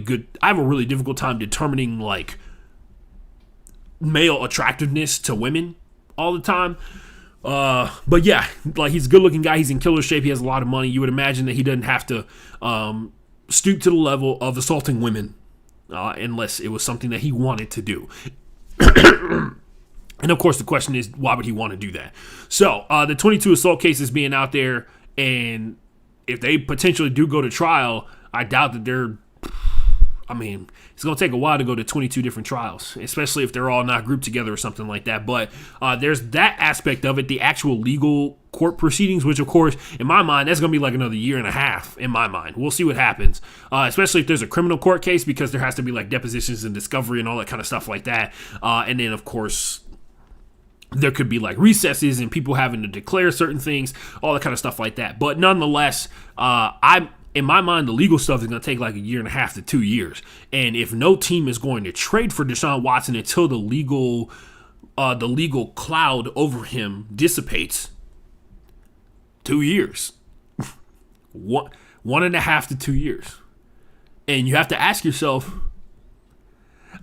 difficult time determining like male attractiveness to women all the time. But yeah, like he's a good-looking guy, he's in killer shape, he has a lot of money. You would imagine that he doesn't have to stoop to the level of assaulting women unless it was something that he wanted to do. And of course the question is, why would he want to do that? So the 22 assault cases being out there, and if they potentially do go to trial, I doubt that it's going to take a while to go to 22 different trials, especially if they're all not grouped together or something like that. But there's that aspect of it, the actual legal court proceedings, which, of course, in my mind, that's going to be like another year and a half in my mind. We'll see what happens, especially if there's a criminal court case, because there has to be like depositions and discovery and all that kind of stuff like that. And then, of course, there could be like recesses and people having to declare certain things, all that kind of stuff like that. But nonetheless, in my mind, the legal stuff is going to take like a year and a half to 2 years. And if no team is going to trade for Deshaun Watson until the legal cloud over him dissipates, 2 years, 1.5 to 2 years. And you have to ask yourself,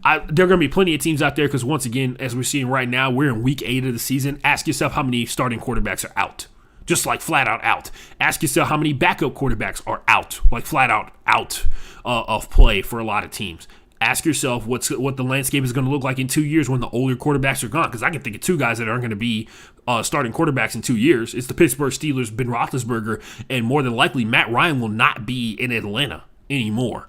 there are going to be plenty of teams out there, because once again, as we're seeing right now, we're in week 8 of the season. Ask yourself how many starting quarterbacks are out. Just like flat out. Ask yourself how many backup quarterbacks are out, like flat out of play for a lot of teams. Ask yourself what the landscape is going to look like in 2 years when the older quarterbacks are gone, because I can think of two guys that aren't going to be starting quarterbacks in 2 years. It's the Pittsburgh Steelers, Ben Roethlisberger, and more than likely Matt Ryan will not be in Atlanta anymore.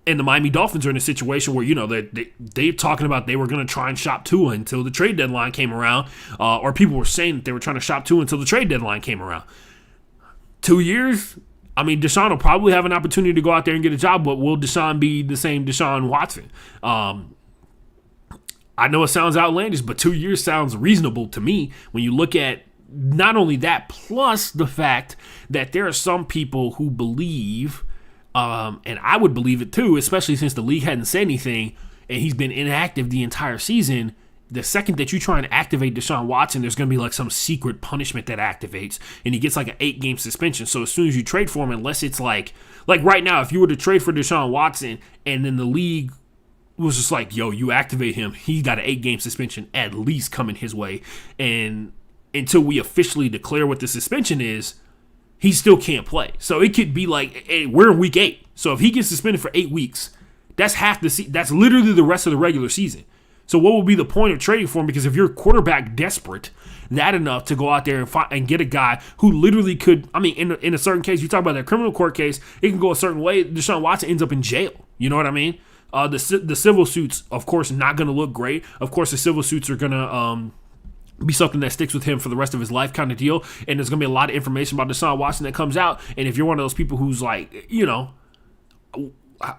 And the Miami Dolphins are in a situation where, you know, they're talking about they were going to try and shop Tua until the trade deadline came around, or people were saying that they were trying to shop Tua until the trade deadline came around. 2 years? I mean, Deshaun will probably have an opportunity to go out there and get a job, but will Deshaun be the same Deshaun Watson? I know it sounds outlandish, but 2 years sounds reasonable to me when you look at not only that, plus the fact that there are some people who believe, and I would believe it too, especially since the league hadn't said anything and he's been inactive the entire season. The second that you try and activate Deshaun Watson, there's going to be like some secret punishment that activates, and he gets like an 8-game suspension. So as soon as you trade for him, unless it's like right now, if you were to trade for Deshaun Watson and then the league was just like, yo, you activate him, he got an 8-game suspension at least coming his way. And until we officially declare what the suspension is, he still can't play. So it could be like, hey, we're in week 8. So if he gets suspended for 8 weeks, that's half the season. That's literally the rest of the regular season. So what would be the point of trading for him? Because if you're quarterback desperate that enough to go out there and get a guy who literally could, I mean, in a certain case, you talk about that criminal court case, it can go a certain way. Deshaun Watson ends up in jail. You know what I mean? The civil suits, of course, not going to look great. Of course, the civil suits are going to be something that sticks with him for the rest of his life kind of deal. And there's going to be a lot of information about Deshaun Watson that comes out. And if you're one of those people who's like,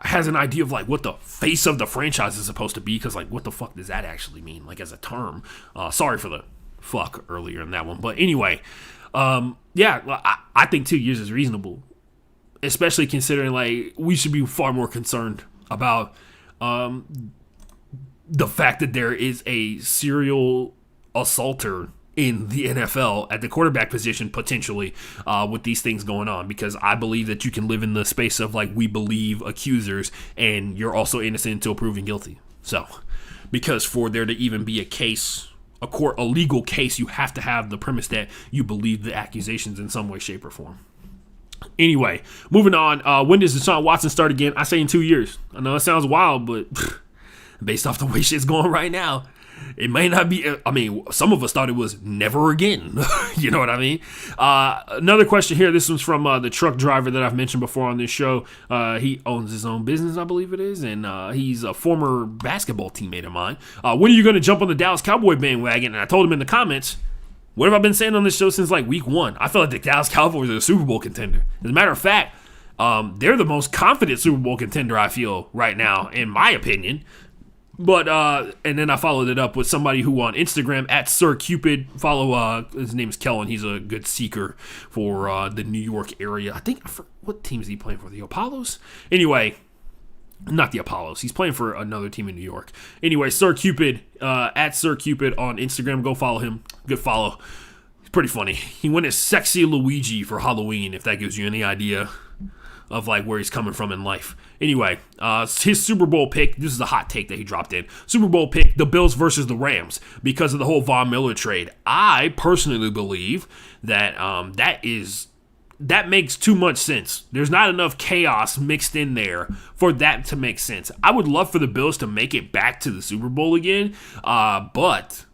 has an idea of like what the face of the franchise is supposed to be, because like what the fuck does that actually mean, like as a term? Sorry for the fuck earlier in that one. But anyway, I think 2 years is reasonable, especially considering like we should be far more concerned about the fact that there is a serial assaulter in the NFL at the quarterback position potentially with these things going on, because I believe that you can live in the space of like we believe accusers and you're also innocent until proven guilty. So because for there to even be a case, a legal case, you have to have the premise that you believe the accusations in some way, shape, or form. Anyway, moving on. When does Deshaun Watson start again? I say in 2 years. I know it sounds wild, but based off the way shit's going right now, it may not be. I mean, some of us thought it was never again. You know what I mean? Another question here. This one's from the truck driver that I've mentioned before on this show. He owns his own business, I believe it is, and he's a former basketball teammate of mine. When are you going to jump on the Dallas Cowboy bandwagon? And I told him in the comments, what have I been saying on this show since like week 1? I feel like the Dallas Cowboys are a Super Bowl contender. As a matter of fact, they're the most confident Super Bowl contender I feel right now, in my opinion. But, and then I followed it up with somebody who on Instagram, at Sir Cupid, follow, his name is Kellen. He's a good seeker for the New York area. I think, what team is he playing for? The Apollos? Anyway, not the Apollos. He's playing for another team in New York. Anyway, Sir Cupid, at Sir Cupid on Instagram. Go follow him. Good follow. He's pretty funny. He went as Sexy Luigi for Halloween, if that gives you any idea of like where he's coming from in life. Anyway, his Super Bowl pick, this is a hot take that he dropped in. Super Bowl pick, the Bills versus the Rams, because of the whole Von Miller trade. I personally believe that that makes too much sense. There's not enough chaos mixed in there for that to make sense. I would love for the Bills to make it back to the Super Bowl again, but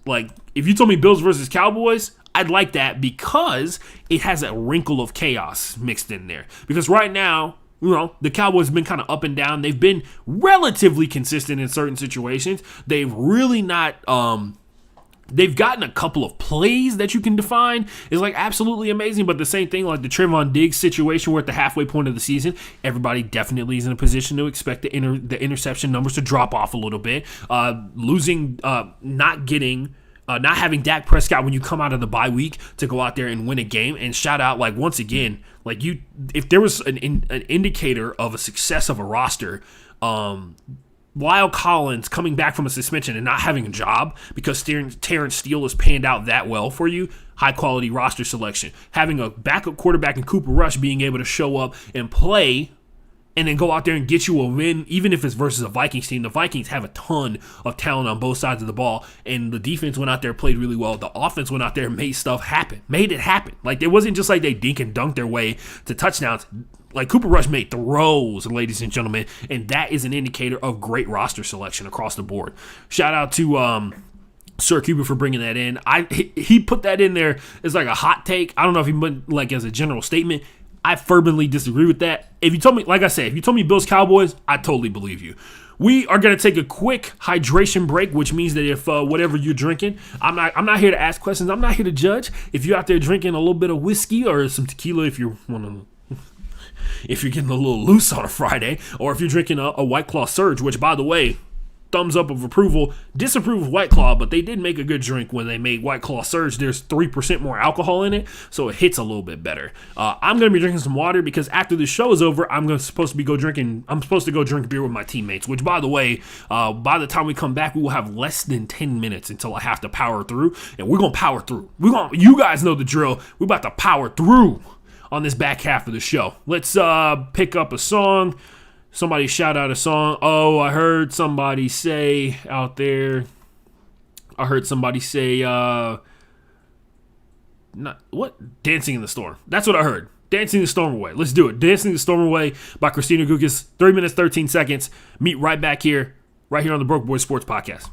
like if you told me Bills versus Cowboys, I'd like that because it has a wrinkle of chaos mixed in there. Because right now, the Cowboys have been kind of up and down. They've been relatively consistent in certain situations. They've really not, they've gotten a couple of plays that you can define is like absolutely amazing. But the same thing, like the Trevon Diggs situation, we're at the halfway point of the season. Everybody definitely is in a position to expect the interception numbers to drop off a little bit. Not having Dak Prescott when you come out of the bye week to go out there and win a game. And shout out, like, once again, like if there was an indicator of a success of a roster, Lyle Collins coming back from a suspension and not having a job because Terrence Steele has panned out that well for you, high quality roster selection. Having a backup quarterback in Cooper Rush being able to show up and play and then go out there and get you a win, even if it's versus a Vikings team. The Vikings have a ton of talent on both sides of the ball, and the defense went out there, played really well. The offense went out there and made stuff happen, made it happen. Like, it wasn't just like they dink and dunk their way to touchdowns. Like, Cooper Rush made throws, ladies and gentlemen, and that is an indicator of great roster selection across the board. Shout out to Sir Cupid for bringing that in. He put that in there as like a hot take. I don't know if he meant like as a general statement. I fervently disagree with that. If you told me, like I said, if you told me Bills Cowboys, I totally believe you. We are going to take a quick hydration break, which means that if whatever you're drinking, I'm not here to ask questions. I'm not here to judge. If you're out there drinking a little bit of whiskey or some tequila, if you're getting a little loose on a Friday, or if you're drinking a White Claw Surge, which, by the way, thumbs up of approval, disapprove of White Claw, but they did make a good drink when they made White Claw Surge. There's 3% more alcohol in it, so it hits a little bit better. I'm going to be drinking some water because after this show is over, I'm supposed to go drink beer with my teammates, which, by the way, by the time we come back, we will have less than 10 minutes until I have to power through, and we're going to power through. You guys know the drill. We're about to power through on this back half of the show. Let's pick up a song. Somebody shout out a song. Oh, I heard somebody say out there. Dancing in the Storm. That's what I heard. Dancing the Storm Away. Let's do it. Dancing the Storm Away by Christina Gugas. 3 minutes, 13 seconds. Meet right here on the Broke Boys Sports Podcast.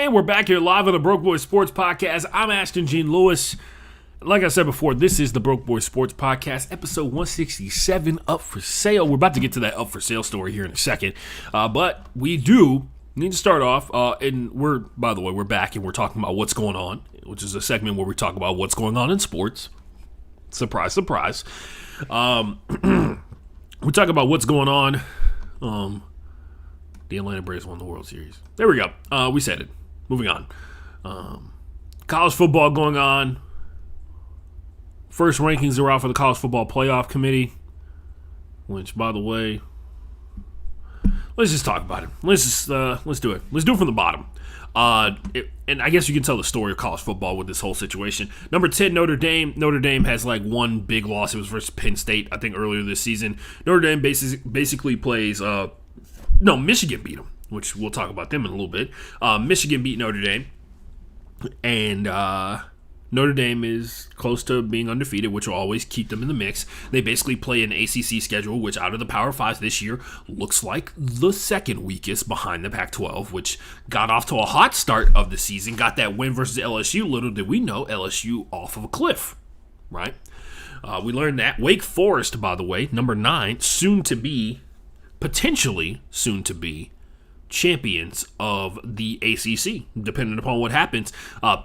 And we're back here live on the Broke Boys Sports Podcast. I'm Ashton Gene Lewis. Like I said before, this is the Broke Boys Sports Podcast, episode 167, up for sale. We're about to get to that up for sale story here in a second. But we do need to start off, and by the way, we're back and we're talking about what's going on, which is a segment where we talk about what's going on in sports. Surprise, surprise. We talk about what's going on. The Atlanta Braves won the World Series. There we go. We said it. Moving on. College football going on. First rankings are out for the College Football Playoff Committee, which, by the way, let's just talk about it. Let's do it. Let's do it from the bottom. And I guess you can tell the story of college football with this whole situation. Number 10, Notre Dame. Notre Dame has like one big loss. It was versus Penn State, I think, earlier this season. Notre Dame basically plays. Michigan beat them, which we'll talk about them in a little bit. Michigan beat Notre Dame, and Notre Dame is close to being undefeated, which will always keep them in the mix. They basically play an ACC schedule, which out of the Power 5 this year looks like the second weakest behind the Pac-12, which got off to a hot start of the season, got that win versus LSU. Little did we know, LSU off of a cliff, right? We learned that. Wake Forest, by the way, number 9, potentially soon to be, champions of the ACC, depending upon what happens.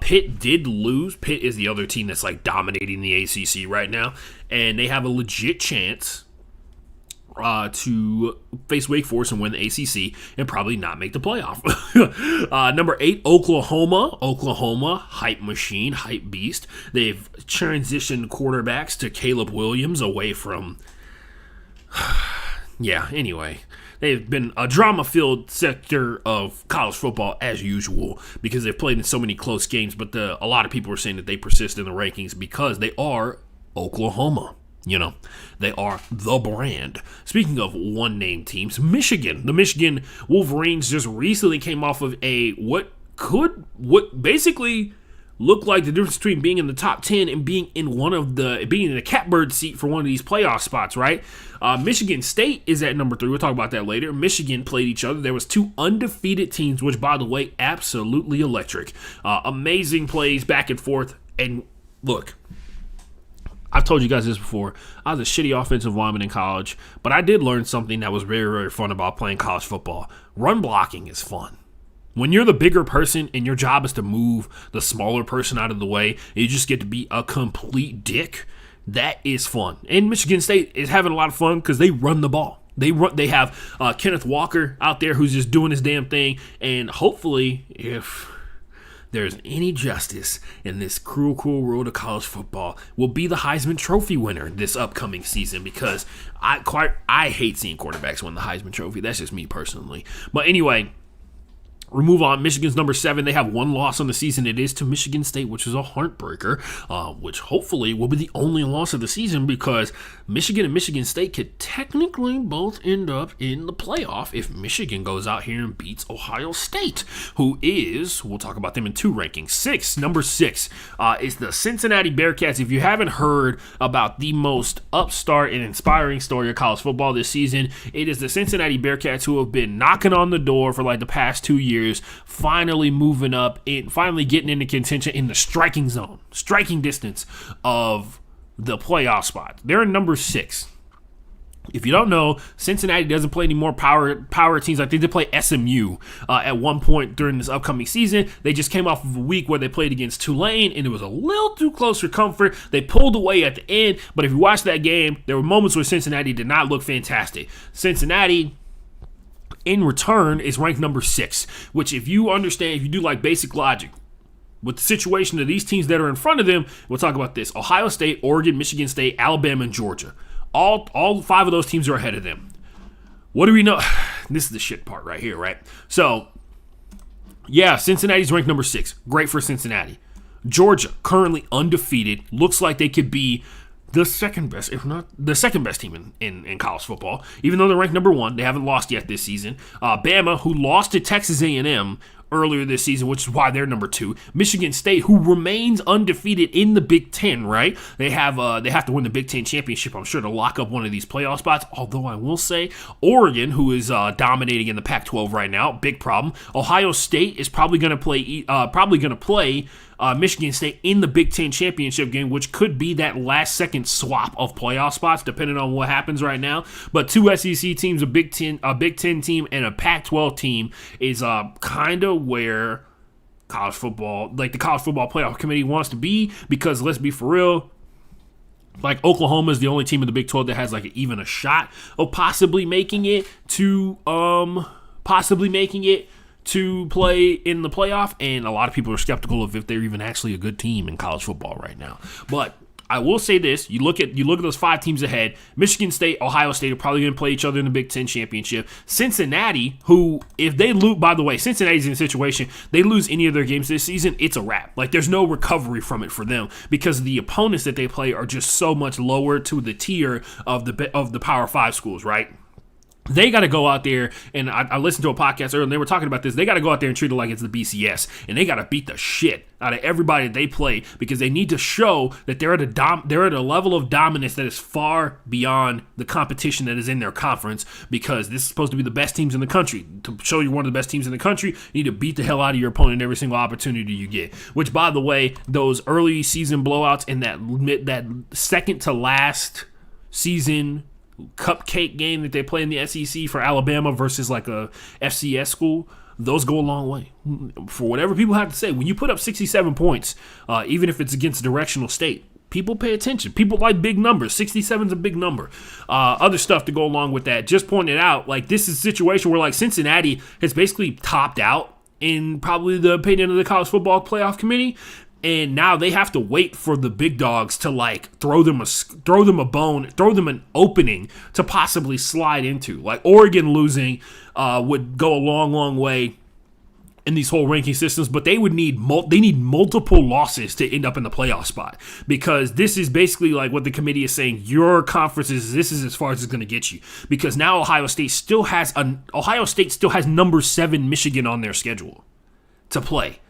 Pitt did lose. Pitt is the other team that's like dominating the ACC right now, and they have a legit chance to face Wake Forest and win the ACC and probably not make the playoff. Number 8, Oklahoma. Oklahoma, hype machine, hype beast. They've transitioned quarterbacks to Caleb Williams away from... Yeah, anyway, they've been a drama-filled sector of college football as usual because they've played in so many close games, but a lot of people are saying that they persist in the rankings because they are Oklahoma. You know, they are the brand. Speaking of one-name teams, Michigan. The Michigan Wolverines just recently came off of what basically looked like the difference between being in the top 10 and being in the catbird seat for one of these playoff spots, right? Michigan State is at number 3. We'll talk about that later. Michigan played each other. There was 2 undefeated teams, which, by the way, absolutely electric. Amazing plays back and forth. And look, I've told you guys this before. I was a shitty offensive lineman in college, but I did learn something that was very, very fun about playing college football. Run blocking is fun. When you're the bigger person and your job is to move the smaller person out of the way, and you just get to be a complete dick, that is fun. And Michigan State is having a lot of fun because they run the ball. They have Kenneth Walker out there who's just doing his damn thing. And hopefully, if there's any justice in this cruel, cruel world of college football, will be the Heisman Trophy winner this upcoming season because I hate seeing quarterbacks win the Heisman Trophy. That's just me personally. But anyway, we move on. Michigan's number 7. They have 1 loss on the season. It is to Michigan State, which is a heartbreaker, which hopefully will be the only loss of the season because Michigan and Michigan State could technically both end up in the playoff if Michigan goes out here and beats Ohio State, who is, we'll talk about them in 2 rankings. Number 6 is the Cincinnati Bearcats. If you haven't heard about the most upstart and inspiring story of college football this season, it is the Cincinnati Bearcats who have been knocking on the door for like the past 2 years, finally moving up and finally getting into contention in the striking zone, striking distance of the playoff spot. They're in number 6. If you don't know, Cincinnati doesn't play any more power teams. I think they play SMU at one point during this upcoming season. They just came off of a week where they played against Tulane, and it was a little too close for comfort. They pulled away at the end, but if you watch that game, there were moments where Cincinnati did not look fantastic. Cincinnati, in return, is ranked number 6, which if you do like basic logic, with the situation of these teams that are in front of them, we'll talk about this. Ohio State, Oregon, Michigan State, Alabama, and Georgia. All 5 of those teams are ahead of them. What do we know? This is the shit part right here, right? So, yeah, Cincinnati's ranked number 6. Great for Cincinnati. Georgia, currently undefeated. Looks like they could be the second best, if not the second best team in college football. Even though they're ranked number 1, they haven't lost yet this season. Bama, who lost to Texas A&M earlier this season, which is why they're number 2. Michigan State, who remains undefeated in the Big Ten, right? They have to win the Big Ten championship, I'm sure, to lock up one of these playoff spots. Although I will say, Oregon, who is dominating in the Pac-12 right now, big problem. Ohio State is probably going to play Michigan State in the Big Ten championship game, which could be that last-second swap of playoff spots, depending on what happens right now. But 2 SEC teams, a Big Ten team, and a Pac-12 team is kind of where college football, like the college football playoff committee, wants to be. Because let's be for real, like Oklahoma is the only team in the Big 12 that has like even a shot of possibly making it to play in the playoff, and a lot of people are skeptical of if they're even actually a good team in college football right now. But I will say this: you look at those 5 teams ahead. Michigan State, Ohio State are probably going to play each other in the Big Ten championship. Cincinnati, who, if they lose, by the way, Cincinnati's in a situation, they lose any of their games this season, it's a wrap. Like, there's no recovery from it for them, because the opponents that they play are just so much lower to the tier of the Power 5 schools, right? They got to go out there, and I listened to a podcast earlier, and they were talking about this. They got to go out there and treat it like it's the BCS, and they got to beat the shit out of everybody that they play, because they need to show that they're at a level of dominance that is far beyond the competition that is in their conference, because this is supposed to be the best teams in the country. To show you're one of the best teams in the country, you need to beat the hell out of your opponent every single opportunity you get. Which, by the way, those early season blowouts in that second to last season cupcake game that they play in the SEC for Alabama versus like a FCS school, those go a long way. For whatever people have to say, when you put up 67 points, even if it's against directional state, people pay attention. People like big numbers. 67 is a big number. Other stuff to go along with that. Just pointed out, like, this is a situation where like Cincinnati has basically topped out in probably the opinion of the college football playoff committee. And now they have to wait for the big dogs to like throw them a bone, throw them an opening to possibly slide into. Like Oregon losing would go a long, long way in these whole ranking systems, but they need multiple losses to end up in the playoff spot, because this is basically like what the committee is saying. Your conference this is as far as it's going to get you, because now Ohio State still has number 7 Michigan on their schedule to play.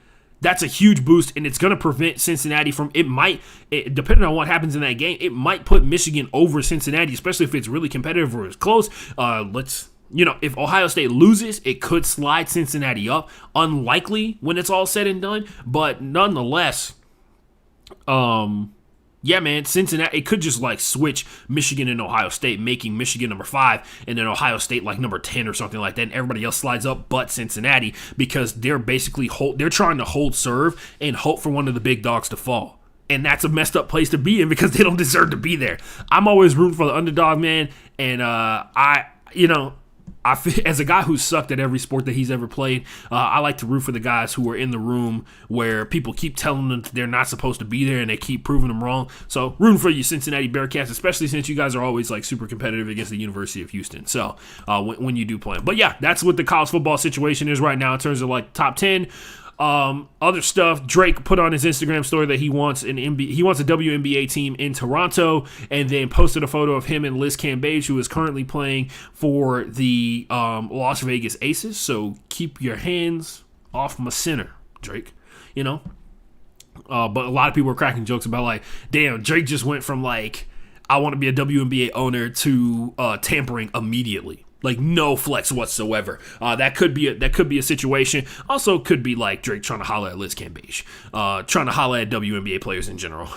That's a huge boost, and it's going to prevent Cincinnati from, depending on what happens in that game, it might put Michigan over Cincinnati, especially if it's really competitive or it's close. If Ohio State loses, it could slide Cincinnati up. Unlikely when it's all said and done, but nonetheless, yeah, man, Cincinnati, it could just like switch Michigan and Ohio State, making Michigan number 5 and then Ohio State like number 10 or something like that, and everybody else slides up but Cincinnati, because they're basically they're trying to hold serve and hope for one of the big dogs to fall. And that's a messed up place to be in, because they don't deserve to be there. I'm always rooting for the underdog, man, and as a guy who's sucked at every sport that he's ever played, I like to root for the guys who are in the room where people keep telling them they're not supposed to be there and they keep proving them wrong. So rooting for you Cincinnati Bearcats, especially since you guys are always like super competitive against the University of Houston. So when you do play them. But yeah, that's what the college football situation is right now in terms of like top 10. Other stuff, Drake put on his Instagram story that he wants a WNBA team in Toronto, and then posted a photo of him and Liz Cambage, who is currently playing for the Las Vegas Aces. So keep your hands off my center, Drake. But a lot of people are cracking jokes about like, damn, Drake just went from like, I want to be a WNBA owner to tampering immediately. Like no flex whatsoever. That could be a situation. Also, could be like Drake trying to holler at Liz Cambage, trying to holler at WNBA players in general.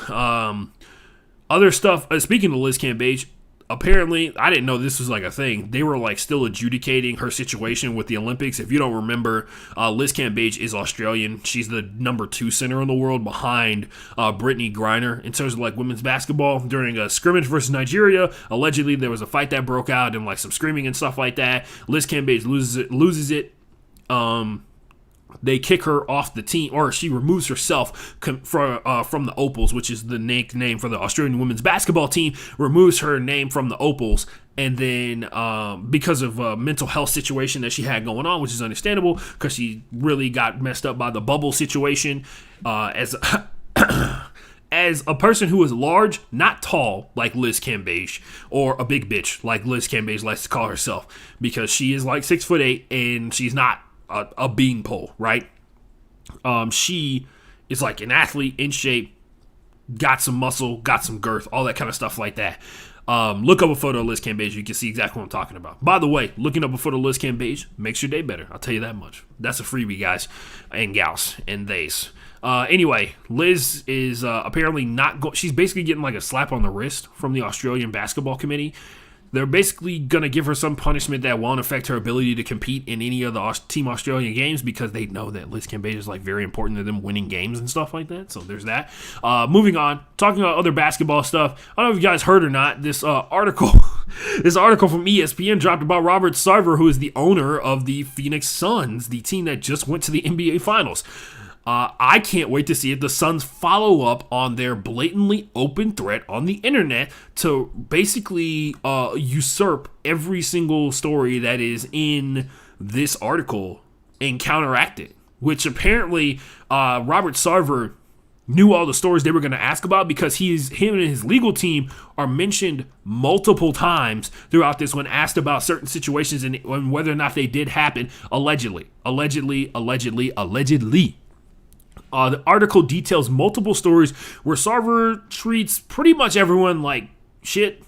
Other stuff. Speaking of Liz Cambage, apparently, I didn't know this was like a thing. They were like still adjudicating her situation with the Olympics. If you don't remember, Liz Cambage is Australian. She's the number 2 center in the world behind Brittany Griner in terms of like women's basketball. During a scrimmage versus Nigeria, allegedly there was a fight that broke out and like some screaming and stuff like that. Liz Cambage loses it. They kick her off the team, or she removes herself from the Opals, which is the nickname for the Australian women's basketball team, removes her name from the Opals, and then because of a mental health situation that she had going on, which is understandable because she really got messed up by the bubble situation, as a person who is large, not tall, like Liz Cambage, or a big bitch, like Liz Cambage likes to call herself, because she is like 6'8", and she's not a beanpole, right? She is like an athlete, in shape, got some muscle, got some girth, all that kind of stuff like that. Look up a photo of Liz Cambage. You can see exactly what I'm talking about. By the way, looking up a photo of Liz Cambage makes your day better. I'll tell you that much. That's a freebie, guys and gals and theys. Anyway, Liz is apparently not she's basically getting like a slap on the wrist from the Australian Basketball Committee. They're basically going to give her some punishment that won't affect her ability to compete in any of the Team Australia games, because they know that Liz Cambage is like very important to them winning games and stuff like that. So there's that. Moving on, talking about other basketball stuff. I don't know if you guys heard or not, this article this article from ESPN dropped about Robert Sarver, who is the owner of the Phoenix Suns, the team that just went to the NBA Finals. I can't wait to see if the Suns follow up on their blatantly open threat on the internet to basically usurp every single story that is in this article and counteract it, which apparently Robert Sarver knew all the stories they were going to ask about, because him and his legal team are mentioned multiple times throughout this when asked about certain situations and whether or not they did happen, allegedly. The article details multiple stories where Sarver treats pretty much everyone like shit,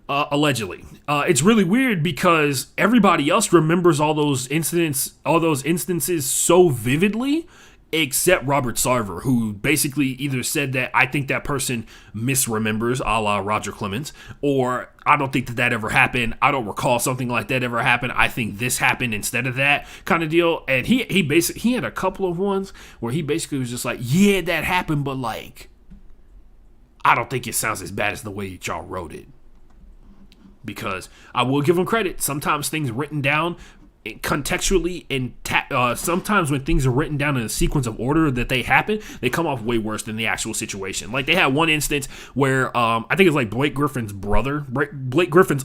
allegedly. It's really weird because everybody else remembers all those instances so vividly, except Robert Sarver, who basically either said that I think that person misremembers, a la Roger Clemens, or I don't think that ever happened. I don't recall something like that ever happened. I think this happened instead of that kind of deal. And he had a couple of ones where he basically was just like, yeah, that happened, but like, I don't think it sounds as bad as the way y'all wrote it. Because I will give him credit. Sometimes things written down contextually and sometimes when things are written down in a sequence of order that they happen, they come off way worse than the actual situation. Like they had one instance where I think it's like Blake Griffin's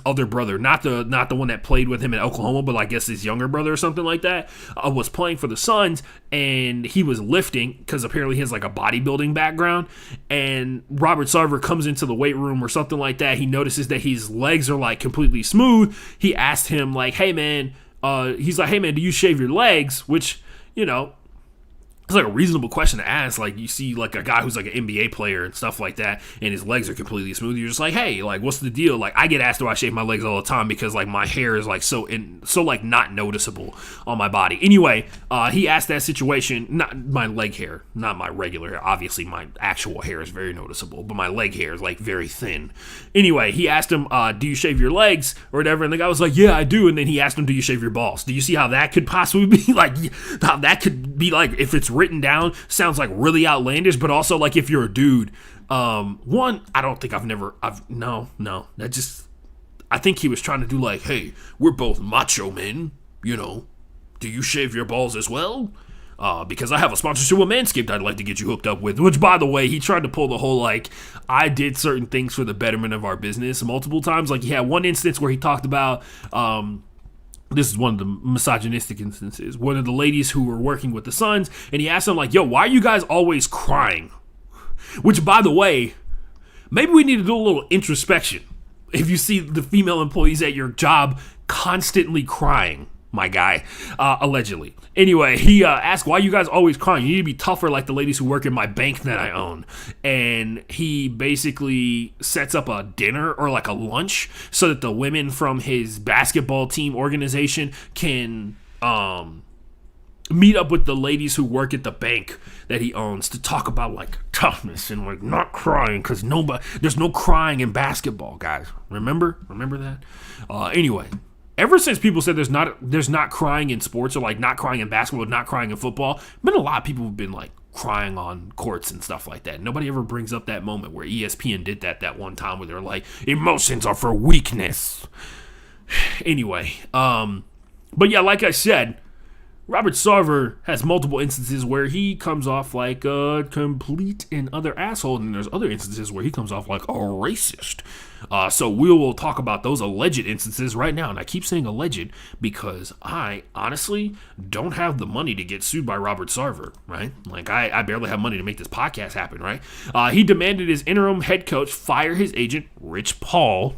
other brother, not the one that played with him in Oklahoma, but I guess his younger brother or something like that, was playing for the Suns, and he was lifting because apparently he has like a bodybuilding background, and Robert Sarver comes into the weight room or something like that. He notices that his legs are like completely smooth. He asked him like, hey man, he's like, hey man, do you shave your legs? Which, you know, it's like a reasonable question to ask. Like you see like a guy who's like an NBA player and stuff like that, and his legs are completely smooth. You're just like, hey, like what's the deal? Like I get asked do I shave my legs all the time because like my hair is like so like not noticeable on my body. Anyway, he asked that situation, not my leg hair, not my regular hair. Obviously my actual hair is very noticeable, but my leg hair is like very thin. Anyway, he asked him, do you shave your legs or whatever? And the guy was like, yeah, I do. And then he asked him, do you shave your balls? Do you see how that could possibly be like, how that could be like, if it's written down, sounds like really outlandish, but also like if you're a dude, one, I don't think that just, I think he was trying to do like, hey, we're both macho men, you know, do you shave your balls as well? Because I have a sponsorship with Manscaped I'd like to get you hooked up with, which by the way, he tried to pull the whole like, I did certain things for the betterment of our business multiple times. Like he had one instance where he talked about, this is one of the misogynistic instances. One of the ladies who were working with the Suns, and he asked them like, yo, why are you guys always crying? Which, by the way, maybe we need to do a little introspection. If you see the female employees at your job constantly crying, my guy, allegedly. Anyway, he asked, why are you guys always crying? You need to be tougher like the ladies who work in my bank that I own. And he basically sets up a dinner or like a lunch so that the women from his basketball team organization can meet up with the ladies who work at the bank that he owns to talk about like toughness and like not crying, because there's no crying in basketball, guys. Remember that? Anyway. Ever since people said there's not crying in sports, or like not crying in basketball, not crying in football, been a lot of people who've been like crying on courts and stuff like that. Nobody ever brings up that moment where ESPN did that one time where they're like, emotions are for weakness. Anyway, but yeah, like I said, Robert Sarver has multiple instances where he comes off like a complete and utter asshole, and there's other instances where he comes off like a racist. So we will talk about those alleged instances right now, and I keep saying alleged because I honestly don't have the money to get sued by Robert Sarver, right? Like I barely have money to make this podcast happen, right? He demanded his interim head coach fire his agent, Rich Paul,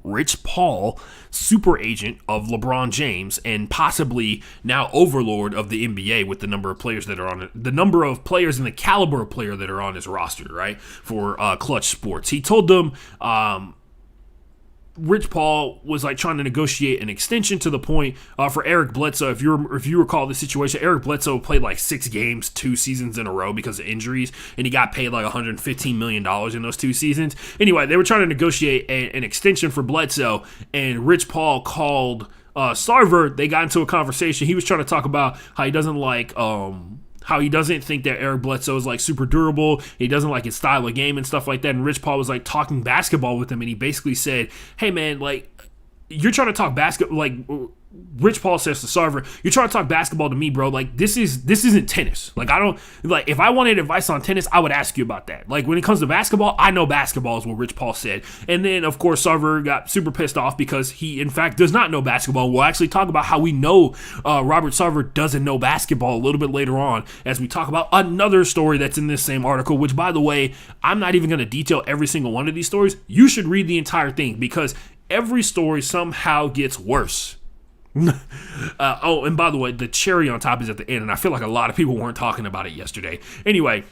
Rich Paul, super agent of LeBron James and possibly now overlord of the NBA with the number of players that are on it, the number of players and the caliber of player that are on his roster, right? For Clutch Sports. He told them Rich Paul was like trying to negotiate an extension to the point for Eric Bledsoe. If you recall the situation, Eric Bledsoe played like 6 games, 2 seasons in a row because of injuries, and he got paid like $115 million in those 2 seasons. Anyway, they were trying to negotiate an extension for Bledsoe, and Rich Paul called Sarver. They got into a conversation. He was trying to talk about how he doesn't like how he doesn't think that Eric Bledsoe is like super durable. He doesn't like his style of game and stuff like that. And Rich Paul was like talking basketball with him, and he basically said, "Hey man, like you're trying to talk basketball." Like Rich Paul says to Sarver, "You're trying to talk basketball to me, bro. Like this isn't tennis. Like I don't like if I wanted advice on tennis, I would ask you about that. Like when it comes to basketball, I know basketball is what Rich Paul said." And then of course Sarver got super pissed off because he in fact does not know basketball. We'll actually talk about how we know Robert Sarver doesn't know basketball a little bit later on as we talk about another story that's in this same article, which by the way, I'm not even going to detail every single one of these stories. You should read the entire thing because every story somehow gets worse. Oh, and by the way, the cherry on top is at the end, and I feel like a lot of people weren't talking about it yesterday. Anyway,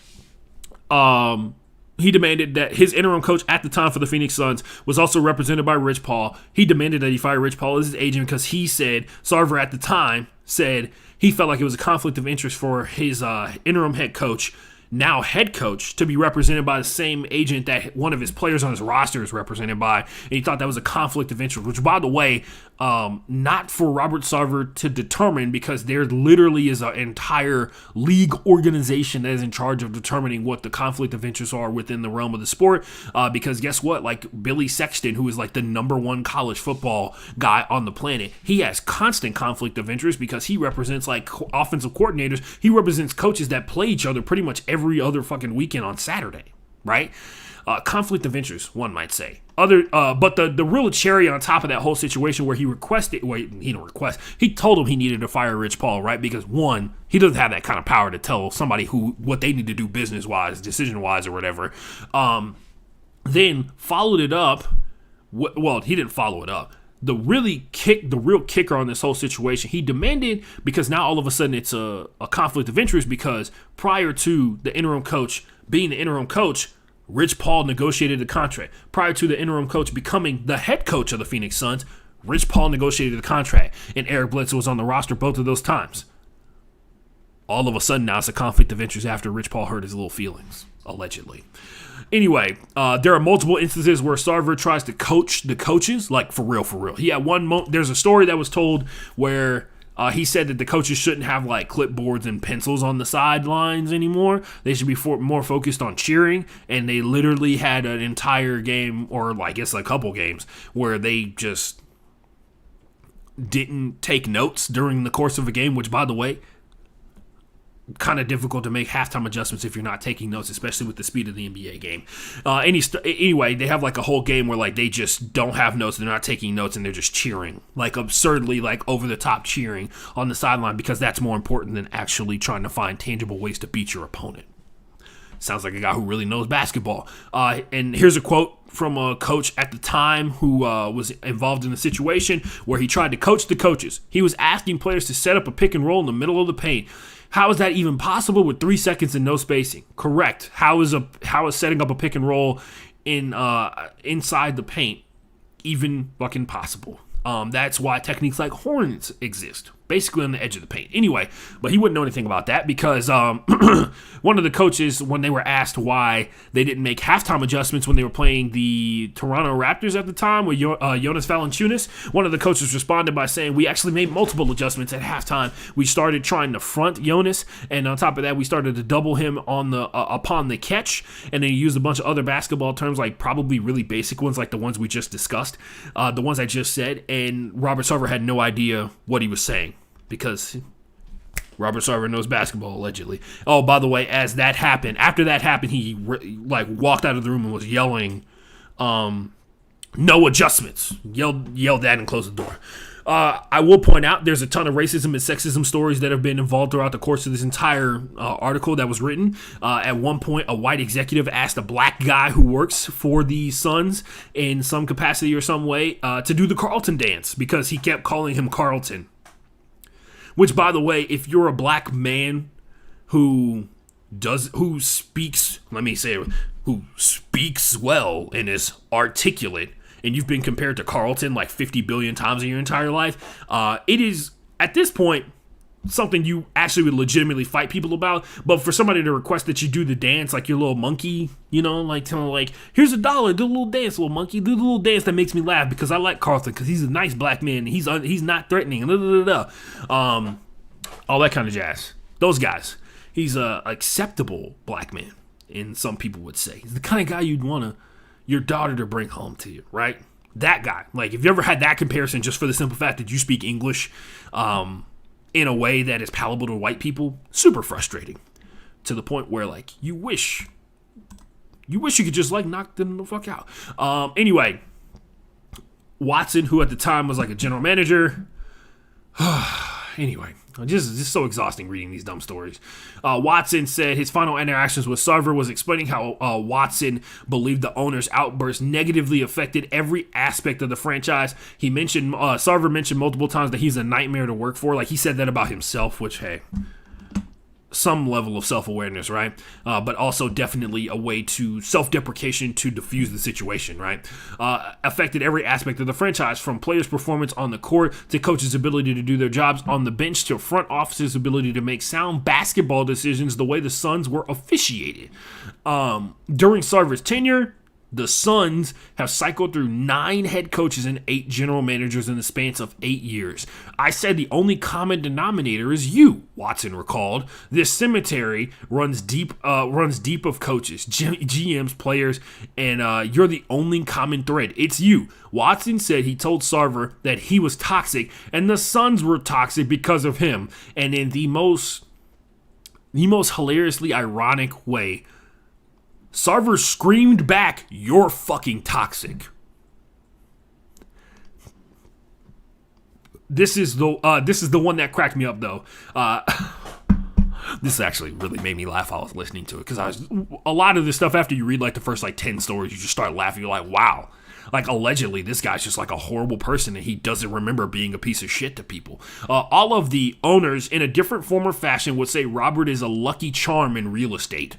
he demanded that his interim coach at the time for the Phoenix Suns was also represented by Rich Paul. He demanded that he fire Rich Paul as his agent because he said, Sarver at the time said he felt like it was a conflict of interest for his interim head coach, now head coach, to be represented by the same agent that one of his players on his roster is represented by, and he thought that was a conflict of interest, which, by the way, not for Robert Sarver to determine because there literally is an entire league organization that is in charge of determining what the conflict of interests are within the realm of the sport, because guess what? Like Billy Sexton, who is like the number 1 college football guy on the planet, he has constant conflict of interest because he represents like offensive coordinators. He represents coaches that play each other pretty much every other fucking weekend on Saturday, right? Conflict of interest, one might say. But the real cherry on top of that whole situation where he requested, he didn't request, he told him he needed to fire Rich Paul, right? Because one, he doesn't have that kind of power to tell somebody what they need to do business-wise, decision-wise, or whatever. Then followed it up. Well, he didn't follow it up. The real kicker on this whole situation, he demanded, because now all of a sudden it's a conflict of interest, because prior to the interim coach being the interim coach, Rich Paul negotiated the contract. Prior to the interim coach becoming the head coach of the Phoenix Suns, Rich Paul negotiated the contract, and Eric Bledsoe was on the roster both of those times. All of a sudden now it's a conflict of interest after Rich Paul hurt his little feelings, allegedly. Anyway, there are multiple instances where Sarver tries to coach the coaches, like for real. He had there's a story that was told where he said that the coaches shouldn't have like clipboards and pencils on the sidelines anymore. They should be more focused on cheering. And they literally had an entire game, or I guess a couple games, where they just didn't take notes during the course of a game, which, by the way, kind of difficult to make halftime adjustments if you're not taking notes, especially with the speed of the NBA game. Anyway, they have like a whole game where like they just don't have notes, they're not taking notes, and they're just cheering, like absurdly, like over the top cheering on the sideline, because that's more important than actually trying to find tangible ways to beat your opponent. Sounds like a guy who really knows basketball. And here's a quote from a coach at the time who was involved in the situation where he tried to coach the coaches. He was asking players to set up a pick and roll in the middle of the paint. How is that even possible with 3 seconds and no spacing? Correct. How is setting up a pick and roll inside the paint even fucking possible? That's why techniques like horns exist, basically on the edge of the paint. Anyway, but he wouldn't know anything about that because one of the coaches, when they were asked why they didn't make halftime adjustments when they were playing the Toronto Raptors at the time with Jonas Valanciunas, one of the coaches responded by saying, "We actually made multiple adjustments at halftime. We started trying to front Jonas, and on top of that, we started to double him on the upon the catch, and then he used a bunch of other basketball terms, like probably really basic ones, like the ones we just discussed, the ones I just said." And Robert Sarver had no idea what he was saying because Robert Sarver knows basketball, allegedly. Oh, by the way, after that happened, he walked out of the room and was yelling, "No adjustments!" Yelled that and closed the door. I will point out there's a ton of racism and sexism stories that have been involved throughout the course of this entire article that was written. At one point, a white executive asked a black guy who works for the Suns in some capacity or some way to do the Carlton dance because he kept calling him Carlton. Which, by the way, if you're a black man who speaks well and is articulate, and you've been compared to Carlton like 50 billion times in your entire life, it is, at this point, something you actually would legitimately fight people about. But for somebody to request that you do the dance like your little monkey, like telling like, here's $1, do a little dance, little monkey, do the little dance that makes me laugh because I like Carlton because he's a nice black man and he's not threatening, all that kind of jazz. Those guys. He's a acceptable black man, and some people would say. He's the kind of guy you'd want your daughter to bring home to you, right? That guy. Like, if you ever had that comparison just for the simple fact that you speak English in a way that is palatable to white people, super frustrating. To the point where, like, you wish you could just, like, knock them the fuck out. Anyway, Watson, who at the time was, like, a general manager. Anyway, just so exhausting reading these dumb stories. Watson said his final interactions with Sarver was explaining how Watson believed the owner's outburst negatively affected every aspect of the franchise. He mentioned, Sarver mentioned multiple times that he's a nightmare to work for. Like, he said that about himself, which, hey, some level of self-awareness, right? But also definitely a way to self-deprecation to diffuse the situation, right? Affected every aspect of the franchise, from players' performance on the court to coaches' ability to do their jobs on the bench to front office's ability to make sound basketball decisions the way the Suns were officiated. During Sarver's tenure, the Suns have cycled through 9 head coaches and 8 general managers in the span of 8 years. I said the only common denominator is you, Watson recalled. This cemetery runs deep of coaches, GMs, players, and you're the only common thread. It's you. Watson said he told Sarver that he was toxic and the Suns were toxic because of him. And in the most hilariously ironic way, Sarver screamed back, "You're fucking toxic." This is the one that cracked me up though. This actually really made me laugh while I was listening to it because a lot of this stuff after you read like the first like 10 stories, you just start laughing. You're like, wow. Like, allegedly, this guy's just like a horrible person and he doesn't remember being a piece of shit to people. All of the owners, in a different form or fashion, would say Robert is a lucky charm in real estate.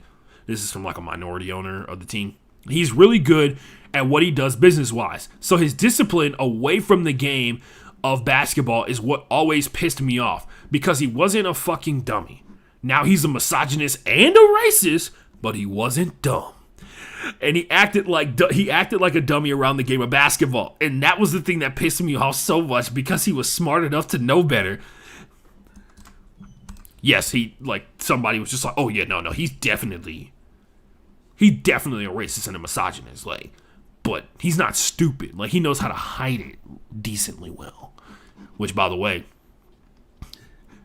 This is from like a minority owner of the team. He's really good at what he does business-wise. So his discipline away from the game of basketball is what always pissed me off because he wasn't a fucking dummy. Now he's a misogynist and a racist, but he wasn't dumb. And he acted like a dummy around the game of basketball. And that was the thing that pissed me off so much because he was smart enough to know better. Yes, somebody was just like, oh yeah, no, he's definitely a racist and a misogynist, like, but he's not stupid. Like, he knows how to hide it decently well. Which, by the way,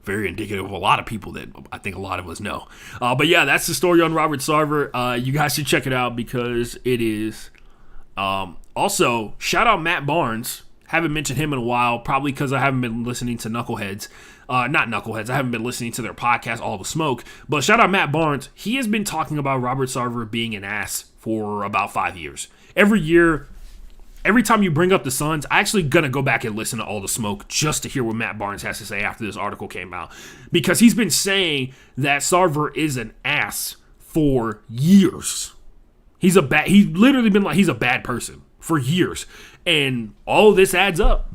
very indicative of a lot of people that I think a lot of us know. But yeah, that's the story on Robert Sarver. You guys should check it out because it is. Also, shout out Matt Barnes. Haven't mentioned him in a while, probably because I haven't been listening to Knuckleheads. Not Knuckleheads. I haven't been listening to their podcast, All the Smoke. But shout out Matt Barnes. He has been talking about Robert Sarver being an ass for about 5 years. Every year, every time you bring up the Suns, I'm actually going to go back and listen to All the Smoke just to hear what Matt Barnes has to say after this article came out. Because he's been saying that Sarver is an ass for years. He's literally been like, he's a bad person for years. And all of this adds up,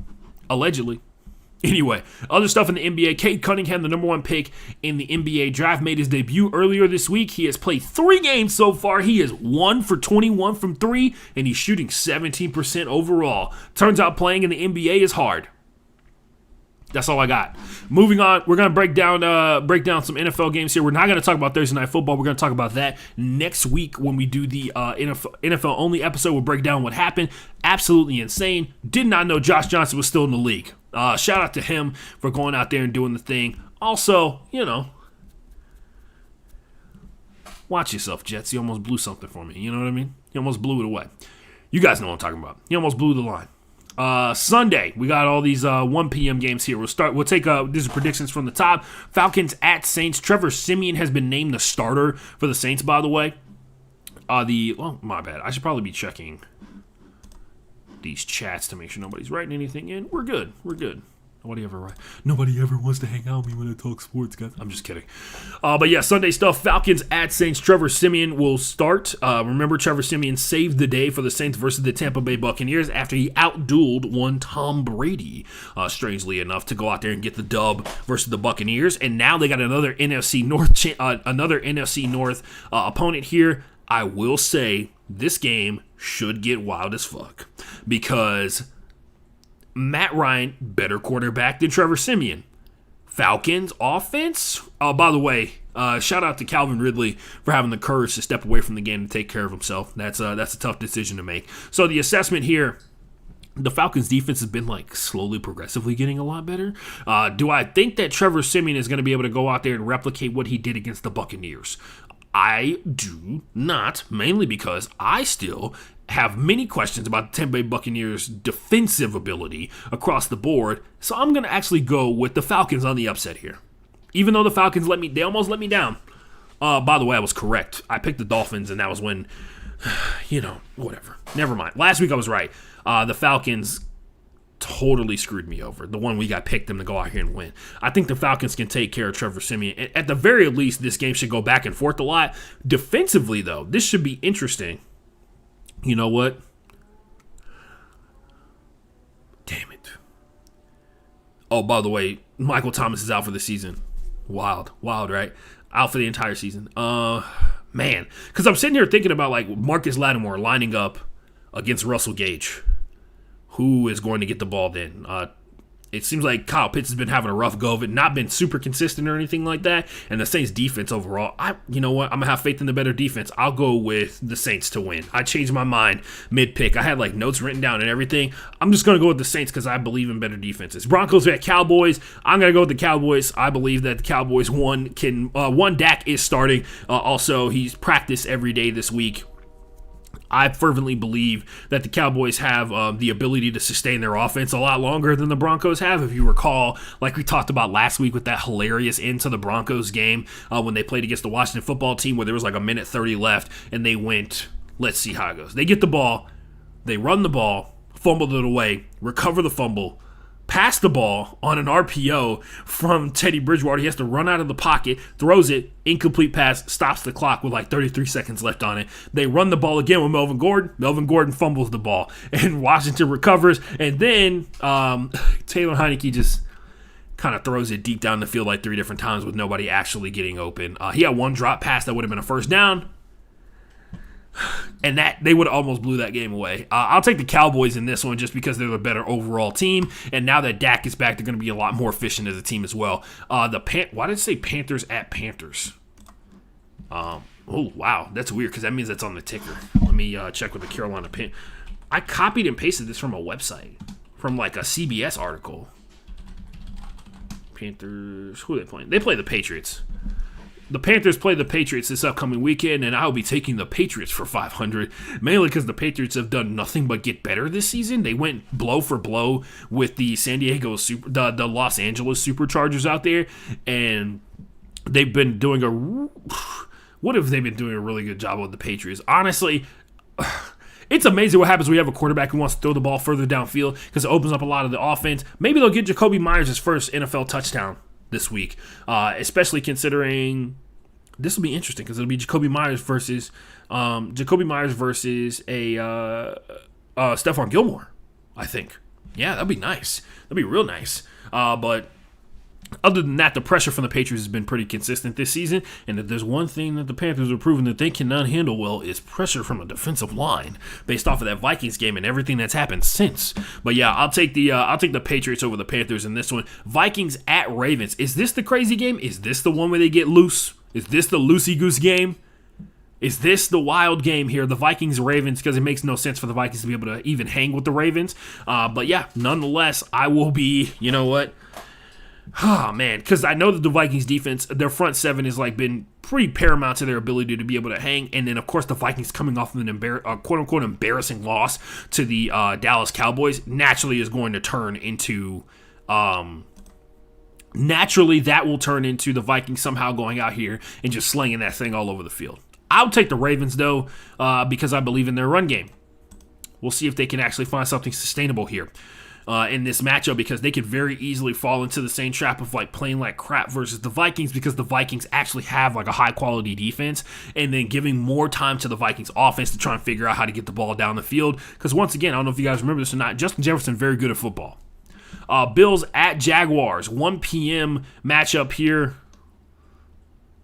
allegedly. Anyway, other stuff in the NBA. Cade Cunningham, the number 1 pick in the NBA draft, made his debut earlier this week. He has played 3 games so far. He is 1 for 21 from 3, and he's shooting 17% overall. Turns out playing in the NBA is hard. That's all I got. Moving on, we're going to break down some NFL games here. We're not going to talk about Thursday Night Football. We're going to talk about that next week when we do the NFL-only episode. We'll break down what happened. Absolutely insane. Did not know Josh Johnson was still in the league. Shout out to him for going out there and doing the thing. Also, watch yourself, Jets. You almost blew something for me. You know what I mean? You almost blew it away. You guys know what I'm talking about. You almost blew the line. Sunday, we got all these 1 p.m. games here. We'll take these are predictions from the top. Falcons at Saints. Trevor Siemian has been named the starter for the Saints, by the way. My bad. I should probably be checking these chats to make sure nobody's writing anything in. We're good. Nobody ever wants to hang out with me when I talk sports, guys. I'm just kidding. But yeah, Sunday stuff. Falcons at Saints. Trevor Siemian will start. Remember, Trevor Siemian saved the day for the Saints versus the Tampa Bay Buccaneers after he outdueled one Tom Brady, strangely enough, to go out there and get the dub versus the Buccaneers. And now they got another NFC North opponent here. I will say this game should get wild as fuck because Matt Ryan, better quarterback than Trevor Siemian. Falcons offense. By the way, shout out to Calvin Ridley for having the courage to step away from the game to take care of himself. That's a tough decision to make. So the assessment here, the Falcons defense has been slowly, progressively getting a lot better. Do I think that Trevor Siemian is going to be able to go out there and replicate what he did against the Buccaneers? I do not, mainly because I still have many questions about the Tampa Bay Buccaneers' defensive ability across the board, so I'm going to actually go with the Falcons on the upset here. Even though the Falcons they almost let me down. By the way, I was correct. I picked the Dolphins, and that was when, whatever. Never mind. Last week I was right. The Falcons totally screwed me over. The one week I picked them to go out here and win. I think the Falcons can take care of Trevor Siemian. At the very least, this game should go back and forth a lot. Defensively, though, this should be interesting. You know what? Damn it. Oh, by the way, Michael Thomas is out for the season. Wild, right? Out for the entire season. Man. Because I'm sitting here thinking about, Marcus Lattimore lining up against Russell Gage. Who is going to get the ball then? It seems like Kyle Pitts has been having a rough go of it, not been super consistent or anything like that. And the Saints defense overall, you know what? I'm going to have faith in the better defense. I'll go with the Saints to win. I changed my mind mid-pick. I had notes written down and everything. I'm just going to go with the Saints because I believe in better defenses. Broncos at Cowboys. I'm going to go with the Cowboys. I believe that the Cowboys, one Dak is starting. Also, he's practiced every day this week. I fervently believe that the Cowboys have the ability to sustain their offense a lot longer than the Broncos have. If you recall, like we talked about last week with that hilarious end to the Broncos game when they played against the Washington football team where there was a minute 30 left and they went, let's see how it goes. They get the ball, they run the ball, fumbled it away, recover the fumble, pass the ball on an RPO from Teddy Bridgewater. He has to run out of the pocket, throws it, incomplete pass, stops the clock with 33 seconds left on it. They run the ball again with Melvin Gordon. Melvin Gordon fumbles the ball, and Washington recovers. And then Taylor Heineke just kind of throws it deep down the field 3 different times with nobody actually getting open. He had one drop pass that would have been a first down. And that they would almost blew that game away. I'll take the Cowboys in this one just because they're the better overall team. And now that Dak is back, they're going to be a lot more efficient as a team as well. Why did it say Panthers at Panthers? Oh, wow. That's weird because that means that's on the ticker. Let me check with the Carolina Panthers. I copied and pasted this from a website, from a CBS article. Panthers, who are they playing? They play the Patriots. The Panthers play the Patriots this upcoming weekend, and I'll be taking the Patriots for 500, mainly because the Patriots have done nothing but get better this season. They went blow for blow with the the Los Angeles Superchargers out there, and they've been doing a really good job with the Patriots. Honestly, it's amazing what happens when you have a quarterback who wants to throw the ball further downfield because it opens up a lot of the offense. Maybe they'll get Jacoby Myers his first NFL touchdown this week, especially considering this will be interesting because it'll be Jacoby Myers versus a Stephon Gilmore, I think. Yeah, that'd be nice. That'd be real nice. But other than that, the pressure from the Patriots has been pretty consistent this season, and if there's one thing that the Panthers have proven that they cannot handle well is pressure from a defensive line, based off of that Vikings game and everything that's happened since. But yeah, I'll take the Patriots over the Panthers in this one. Vikings at Ravens. Is this the crazy game? Is this the one where they get loose? Is this the loosey-goose game? Is this the wild game here, the Vikings-Ravens, because it makes no sense for the Vikings to be able to even hang with the Ravens. But yeah, nonetheless, I will be, you know what? Oh, man, because I know that the Vikings defense, their front seven has like been pretty paramount to their ability to be able to hang. And then, of course, the Vikings coming off of an quote-unquote embarrassing loss to the Dallas Cowboys naturally is going to turn into naturally that will turn into the Vikings somehow going out here and just slinging that thing all over the field. I'll take the Ravens, though, because I believe in their run game. We'll see if they can actually find something sustainable here in this matchup, because they could very easily fall into the same trap of like playing like crap versus the Vikings, because the Vikings actually have like a high quality defense, and then giving more time to the Vikings offense to try and figure out how to get the ball down the field. Because once again, I don't know if you guys remember this or not, Justin Jefferson very good at football. Bills at Jaguars, 1 p.m. matchup here.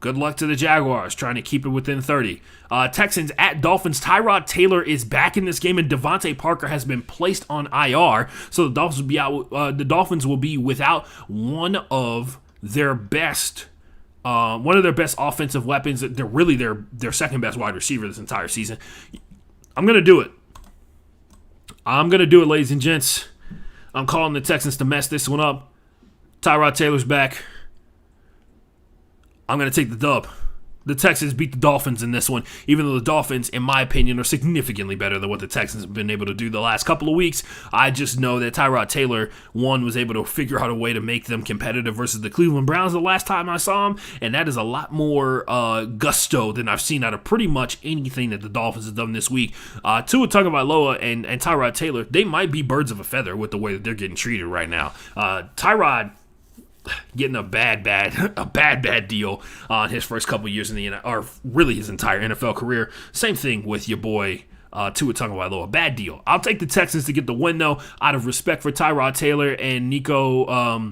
Good luck to the Jaguars, trying to keep it within 30. Texans at Dolphins. Tyrod Taylor is back in this game, and Devontae Parker has been placed on IR. So the Dolphins will be out. The Dolphins will be without one of their best offensive weapons. They're really their second best wide receiver this entire season. I'm gonna do it. Ladies and gents. I'm calling the Texans to mess this one up. Tyrod Taylor's back. I'm going to take the dub. The Texans beat the Dolphins in this one, even though the Dolphins, in my opinion, are significantly better than what the Texans have been able to do the last couple of weeks. I just know that Tyrod Taylor, one, was able to figure out a way to make them competitive versus the Cleveland Browns the last time I saw him, and that is a lot more gusto than I've seen out of pretty much anything that the Dolphins have done this week. Tua Tagovailoa and Tyrod Taylor, they might be birds of a feather with the way that they're getting treated right now. Tyrod getting a bad deal on his first couple years in the NFL, or really his entire NFL career. Same thing with your boy Tua Tagovailoa. Bad deal. I'll take the Texans to get the win, though, out of respect for Tyrod Taylor and Nico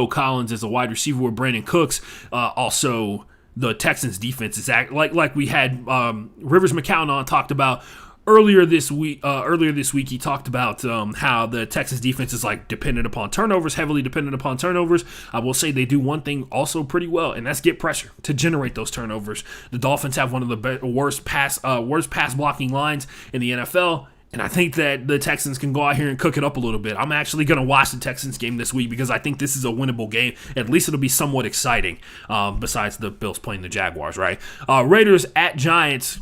Collins as a wide receiver with Brandon Cooks. Also, the Texans defense is like we had Rivers McCown on talked about. Earlier this week, he talked about how the Texas defense is like dependent upon turnovers, heavily dependent upon turnovers. I will say they do one thing also pretty well, and that's get pressure to generate those turnovers. The Dolphins have one of the worst pass blocking lines in the NFL, and I think that the Texans can go out here and cook it up a little bit. I'm actually going to watch the Texans game this week because I think this is a winnable game. At least it'll be somewhat exciting, besides the Bills playing the Jaguars, right? Raiders at Giants.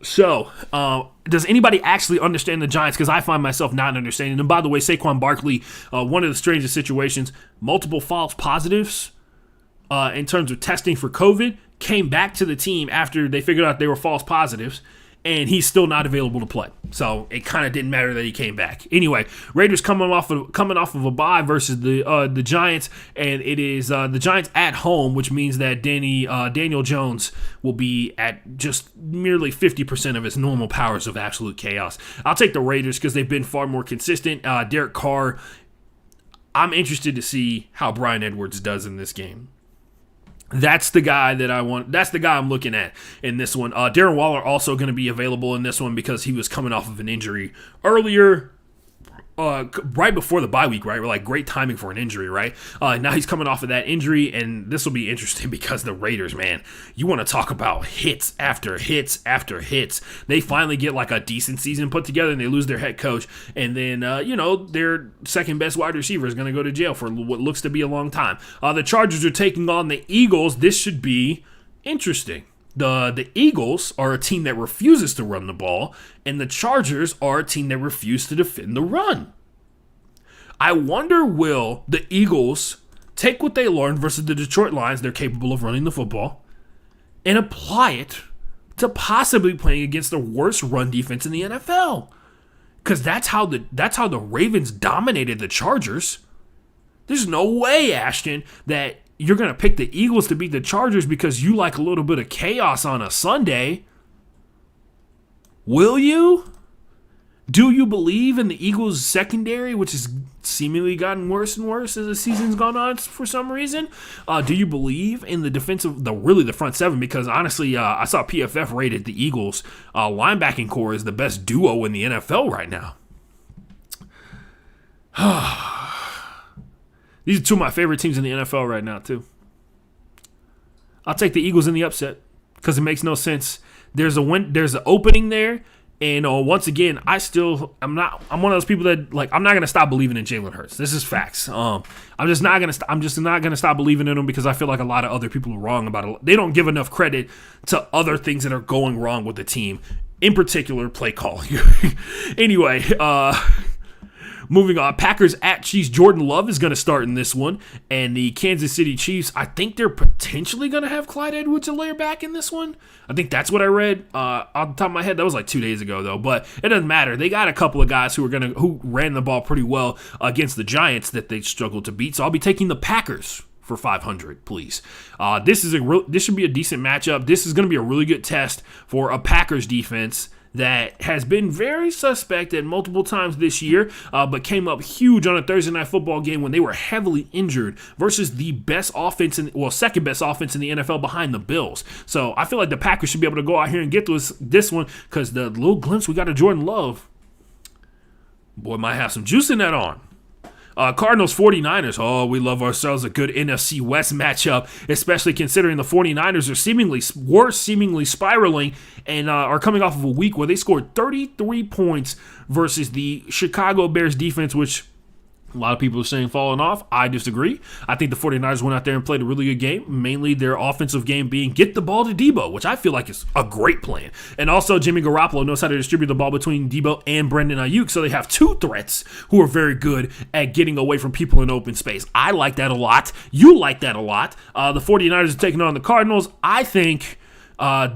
So, does anybody actually understand the Giants? Because I find myself not understanding. And by the way, Saquon Barkley, one of the strangest situations, multiple false positives in terms of testing for COVID, came back to the team after they figured out they were false positives, and he's still not available to play. So it kind of didn't matter that he came back. Anyway, Raiders coming off of a bye versus the Giants, and it is the Giants at home, which means that Daniel Jones will be at just merely 50% of his normal powers of absolute chaos. I'll take the Raiders because they've been far more consistent. Derek Carr, I'm interested to see how Bryan Edwards does in this game. That's the guy that I want. That's the guy I'm looking at in this one. Darren Waller also going to be available in this one because he was coming off of an injury earlier, right before the bye week, right? We're like great timing for an injury, right? Now he's coming off of that injury, and this will be interesting because the Raiders, man, you want to talk about hits after hits after hits. They finally get like a decent season put together, and they lose their head coach, and then their second best wide receiver is going to go to jail for what looks to be a long time. The Chargers are taking on the Eagles. This should be interesting. The Eagles are a team that refuses to run the ball, and the Chargers are a team that refuse to defend the run. I wonder, will the Eagles take what they learned versus the Detroit Lions, they're capable of running the football, and apply it to possibly playing against the worst run defense in the NFL? Because that's how the Ravens dominated the Chargers. There's no way, Ashton, that you're going to pick the Eagles to beat the Chargers because you like a little bit of chaos on a Sunday. Will you? Do you believe in the Eagles' secondary, which has seemingly gotten worse and worse as the season's gone on for some reason? Do you believe in the the front seven? Because honestly, I saw PFF rated the Eagles' linebacking core as the best duo in the NFL right now. These are two of my favorite teams in the NFL right now, too. I'll take the Eagles in the upset because it makes no sense. There's an opening there, And once again, I'm one of those people that like I'm not gonna stop believing in Jalen Hurts. This is facts. I'm just not gonna stop believing in him because I feel like a lot of other people are wrong about it. They don't give enough credit to other things that are going wrong with the team, in particular play calling. Anyway, moving on, Packers at Chiefs. Jordan Love is going to start in this one. And the Kansas City Chiefs, I think they're potentially going to have Clyde Edwards-Helaire back in this one. I think that's what I read. Off the top of my head, that was like 2 days ago, though. But it doesn't matter. They got a couple of guys who ran the ball pretty well against the Giants that they struggled to beat. So I'll be taking the Packers for 500, please. This should be a decent matchup. This is going to be a really good test for a Packers defense that has been very suspect at multiple times this year, but came up huge on a Thursday Night Football game when they were heavily injured versus the second best offense in the NFL behind the Bills. So I feel like the Packers should be able to go out here and get this one because the little glimpse we got of Jordan Love, boy, might have some juice in that arm. Cardinals 49ers. Oh, we love ourselves a good NFC West matchup, especially considering the 49ers were seemingly spiraling and are coming off of a week where they scored 33 points versus the Chicago Bears defense, which a lot of people are saying falling off. I disagree. I think the 49ers went out there and played a really good game, mainly their offensive game being get the ball to Debo, which I feel like is a great plan. And also Jimmy Garoppolo knows how to distribute the ball between Debo and Brendan Ayuk, so they have two threats who are very good at getting away from people in open space. I like that a lot. You like that a lot. The 49ers are taking on the Cardinals. I think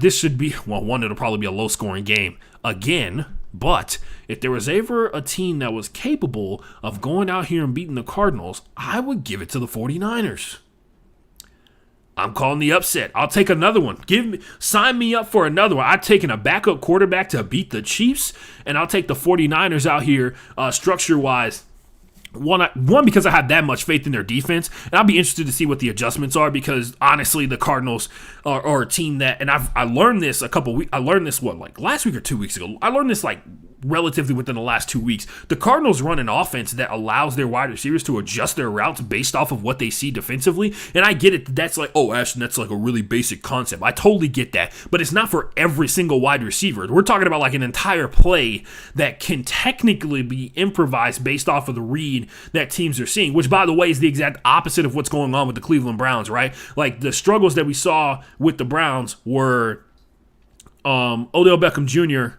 this should be, it'll probably be a low-scoring game again. But if there was ever a team that was capable of going out here and beating the Cardinals, I would give it to the 49ers. I'm calling the upset. I'll take another one. Sign me up for another one. I've taken a backup quarterback to beat the Chiefs, and I'll take the 49ers out here structure-wise. One, because I have that much faith in their defense, and I'll be interested to see what the adjustments are because honestly, the Cardinals are a team that, and I learned this last week or 2 weeks ago. I learned this relatively within the last 2 weeks. The Cardinals run an offense that allows their wide receivers to adjust their routes based off of what they see defensively, and I get it. That's like, oh, Ashton, that's like a really basic concept. I totally get that, but it's not for every single wide receiver. We're talking about like an entire play that can technically be improvised based off of the read that teams are seeing, which, by the way, is the exact opposite of what's going on with the Cleveland Browns, right? Like, the struggles that we saw with the Browns were Odell Beckham Jr.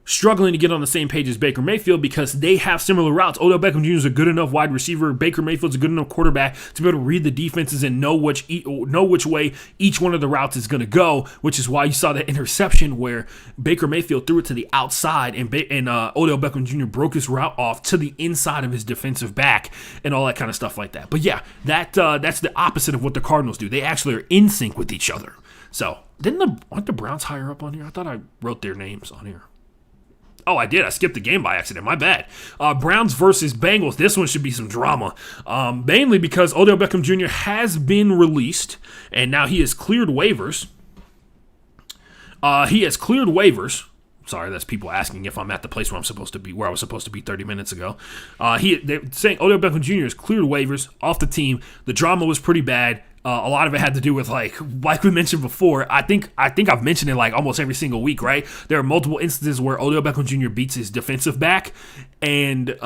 struggling to get on the same page as Baker Mayfield because they have similar routes. Odell Beckham Jr. is a good enough wide receiver. Baker Mayfield's a good enough quarterback to be able to read the defenses and know which way each one of the routes is going to go, which is why you saw that interception where Baker Mayfield threw it to the outside and Odell Beckham Jr. broke his route off to the inside of his defensive back and all that kind of stuff like that. But yeah, that's the opposite of what the Cardinals do. They actually are in sync with each other. So, aren't the Browns higher up on here? I thought I wrote their names on here. Oh, I did. I skipped the game by accident. My bad. Browns versus Bengals. This one should be some drama. Mainly because Odell Beckham Jr. has been released, and now he has cleared waivers. Sorry, that's people asking if I'm at the place where I was supposed to be 30 minutes ago. They're saying Odell Beckham Jr. has cleared waivers off the team. The drama was pretty bad. A lot of it had to do with like we mentioned before. I think I've mentioned it like almost every single week, right? There are multiple instances where Odell Beckham Jr. beats his defensive back, and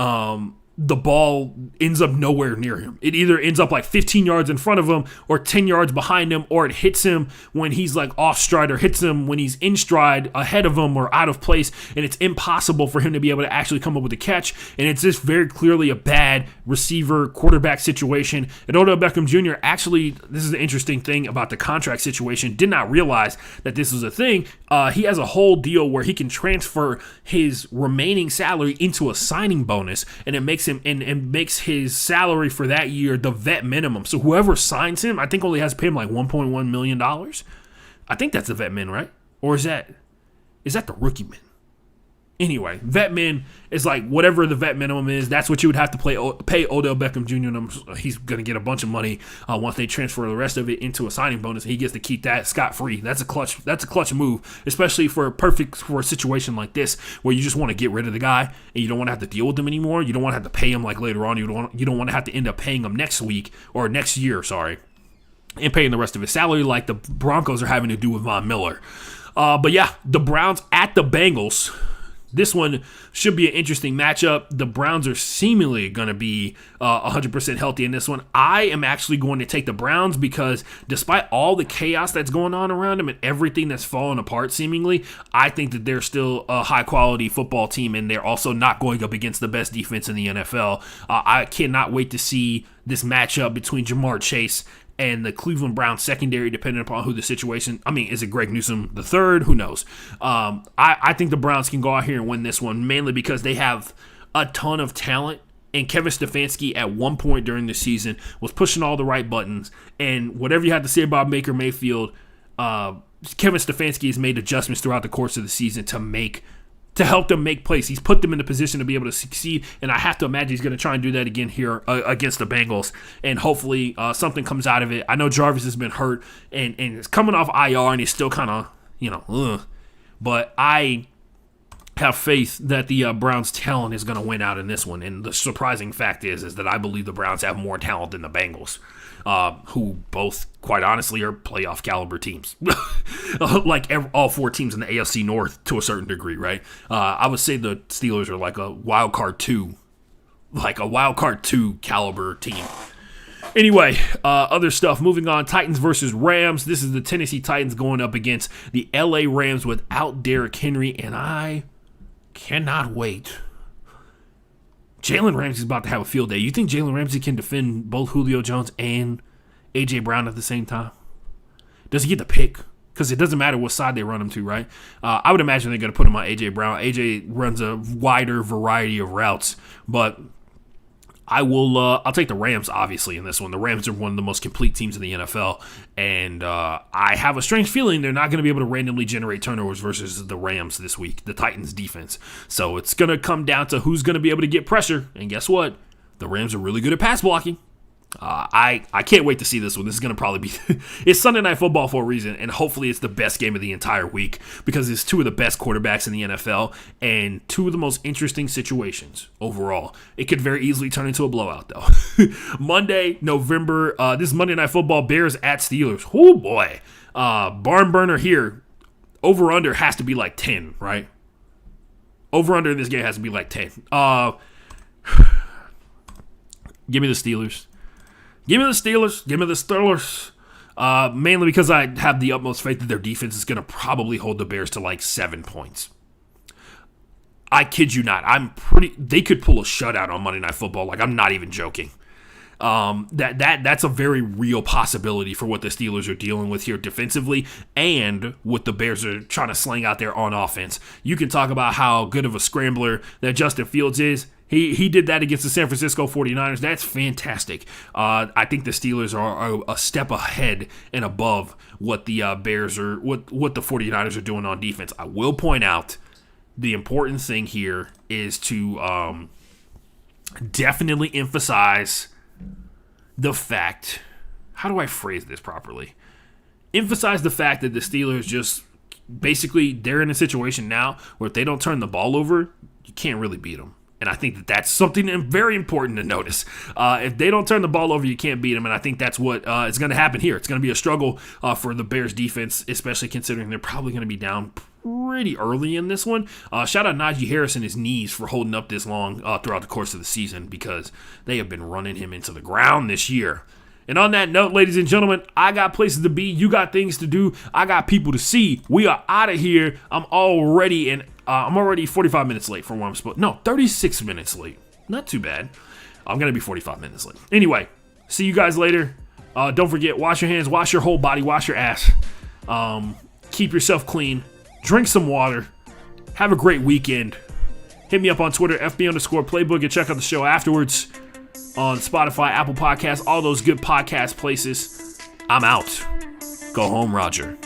the ball ends up nowhere near him. It either ends up like 15 yards in front of him or 10 yards behind him, or it hits him when he's like off stride or hits him when he's in stride ahead of him or out of place, and it's impossible for him to be able to actually come up with a catch, and it's just very clearly a bad receiver quarterback situation. And Odell Beckham Jr. actually, this is the interesting thing about the contract situation, did not realize that this was a thing. He has a whole deal where he can transfer his remaining salary into a signing bonus, and it makes him and makes his salary for that year the vet minimum. So whoever signs him, I think only has to pay him like $1.1 million. I think that's the vet min, right? Or is that the rookie min? Anyway, vet min is like whatever the vet minimum is. That's what you would have to pay Odell Beckham Jr. And he's going to get a bunch of money once they transfer the rest of it into a signing bonus. And he gets to keep that scot-free. That's a clutch move, especially for a situation like this where you just want to get rid of the guy and you don't want to have to deal with him anymore. You don't want to have to pay him like later on. You don't want to have to end up paying him next year, and paying the rest of his salary like the Broncos are having to do with Von Miller. But yeah, the Browns at the Bengals. This one should be an interesting matchup. The Browns are seemingly going to be 100% healthy in this one. I am actually going to take the Browns because despite all the chaos that's going on around them and everything that's falling apart seemingly, I think that they're still a high-quality football team, and they're also not going up against the best defense in the NFL. I cannot wait to see this matchup between Jamar Chase and the Cleveland Browns secondary, depending upon who the situation. I mean, is it Greg Newsome the third? Who knows? I think the Browns can go out here and win this one, mainly because they have a ton of talent. And Kevin Stefanski, at one point during the season, was pushing all the right buttons. And whatever you have to say about Baker Mayfield, Kevin Stefanski has made adjustments throughout the course of the season to help them make plays. He's put them in a position to be able to succeed, and I have to imagine he's going to try and do that again here against the Bengals, and hopefully something comes out of it. I know Jarvis has been hurt, and is coming off IR, and he's still kind of, but I have faith that the Browns' talent is going to win out in this one, and the surprising fact is that I believe the Browns have more talent than the Bengals, who both, quite honestly, are playoff caliber teams. Like all four teams in the AFC North to a certain degree, right? I would say the Steelers are like a wild card two caliber team. Anyway, other stuff. Moving on, Titans versus Rams. This is the Tennessee Titans going up against the LA Rams without Derrick Henry, and I cannot wait. Jalen Ramsey's about to have a field day. You think Jalen Ramsey can defend both Julio Jones and A.J. Brown at the same time? Does he get the pick? Because it doesn't matter what side they run him to, right? I would imagine they're going to put him on A.J. Brown. A.J. runs a wider variety of routes, but I'll take the Rams, obviously, in this one. The Rams are one of the most complete teams in the NFL, and I have a strange feeling they're not going to be able to randomly generate turnovers versus the Rams this week, the Titans' defense. So it's going to come down to who's going to be able to get pressure, and guess what? The Rams are really good at pass blocking. I can't wait to see this one. This is going to probably be it's Sunday Night Football for a reason, and hopefully it's the best game of the entire week because it's two of the best quarterbacks in the NFL and two of the most interesting situations overall. It could very easily turn into a blowout, though. Monday, November, this is Monday Night Football, Bears at Steelers. Oh, boy. Barn burner here. Over-under has to be like 10, right? Over-under in this game has to be like 10. Give me the Steelers. Give me the Steelers. Give me the Steelers. Mainly because I have the utmost faith that their defense is going to probably hold the Bears to like 7 points. I kid you not. They could pull a shutout on Monday Night Football. Like, I'm not even joking. That's a very real possibility for what the Steelers are dealing with here defensively and what the Bears are trying to sling out there on offense. You can talk about how good of a scrambler that Justin Fields is. He did that against the San Francisco 49ers. That's fantastic. I think the Steelers are a step ahead and above what the Bears are, what the 49ers are doing on defense. I will point out the important thing here is to definitely emphasize the fact, how do I phrase this properly? Emphasize the fact that the Steelers just basically, they're in a situation now where if they don't turn the ball over, you can't really beat them. And I think that that's something very important to notice. If they don't turn the ball over, you can't beat them. And I think that's what is going to happen here. It's going to be a struggle for the Bears defense, especially considering they're probably going to be down pretty early in this one. Shout out Najee Harris and his knees for holding up this long throughout the course of the season because they have been running him into the ground this year. And on that note, ladies and gentlemen, I got places to be. You got things to do. I got people to see. We are out of here. I'm already 45 minutes late from where I'm supposed. No, 36 minutes late. Not too bad. I'm going to be 45 minutes late. Anyway, see you guys later. Don't forget, wash your hands, wash your whole body, wash your ass. Keep yourself clean. Drink some water. Have a great weekend. Hit me up on Twitter, FB_Playbook, and check out the show afterwards on Spotify, Apple Podcasts, all those good podcast places. I'm out. Go home, Roger.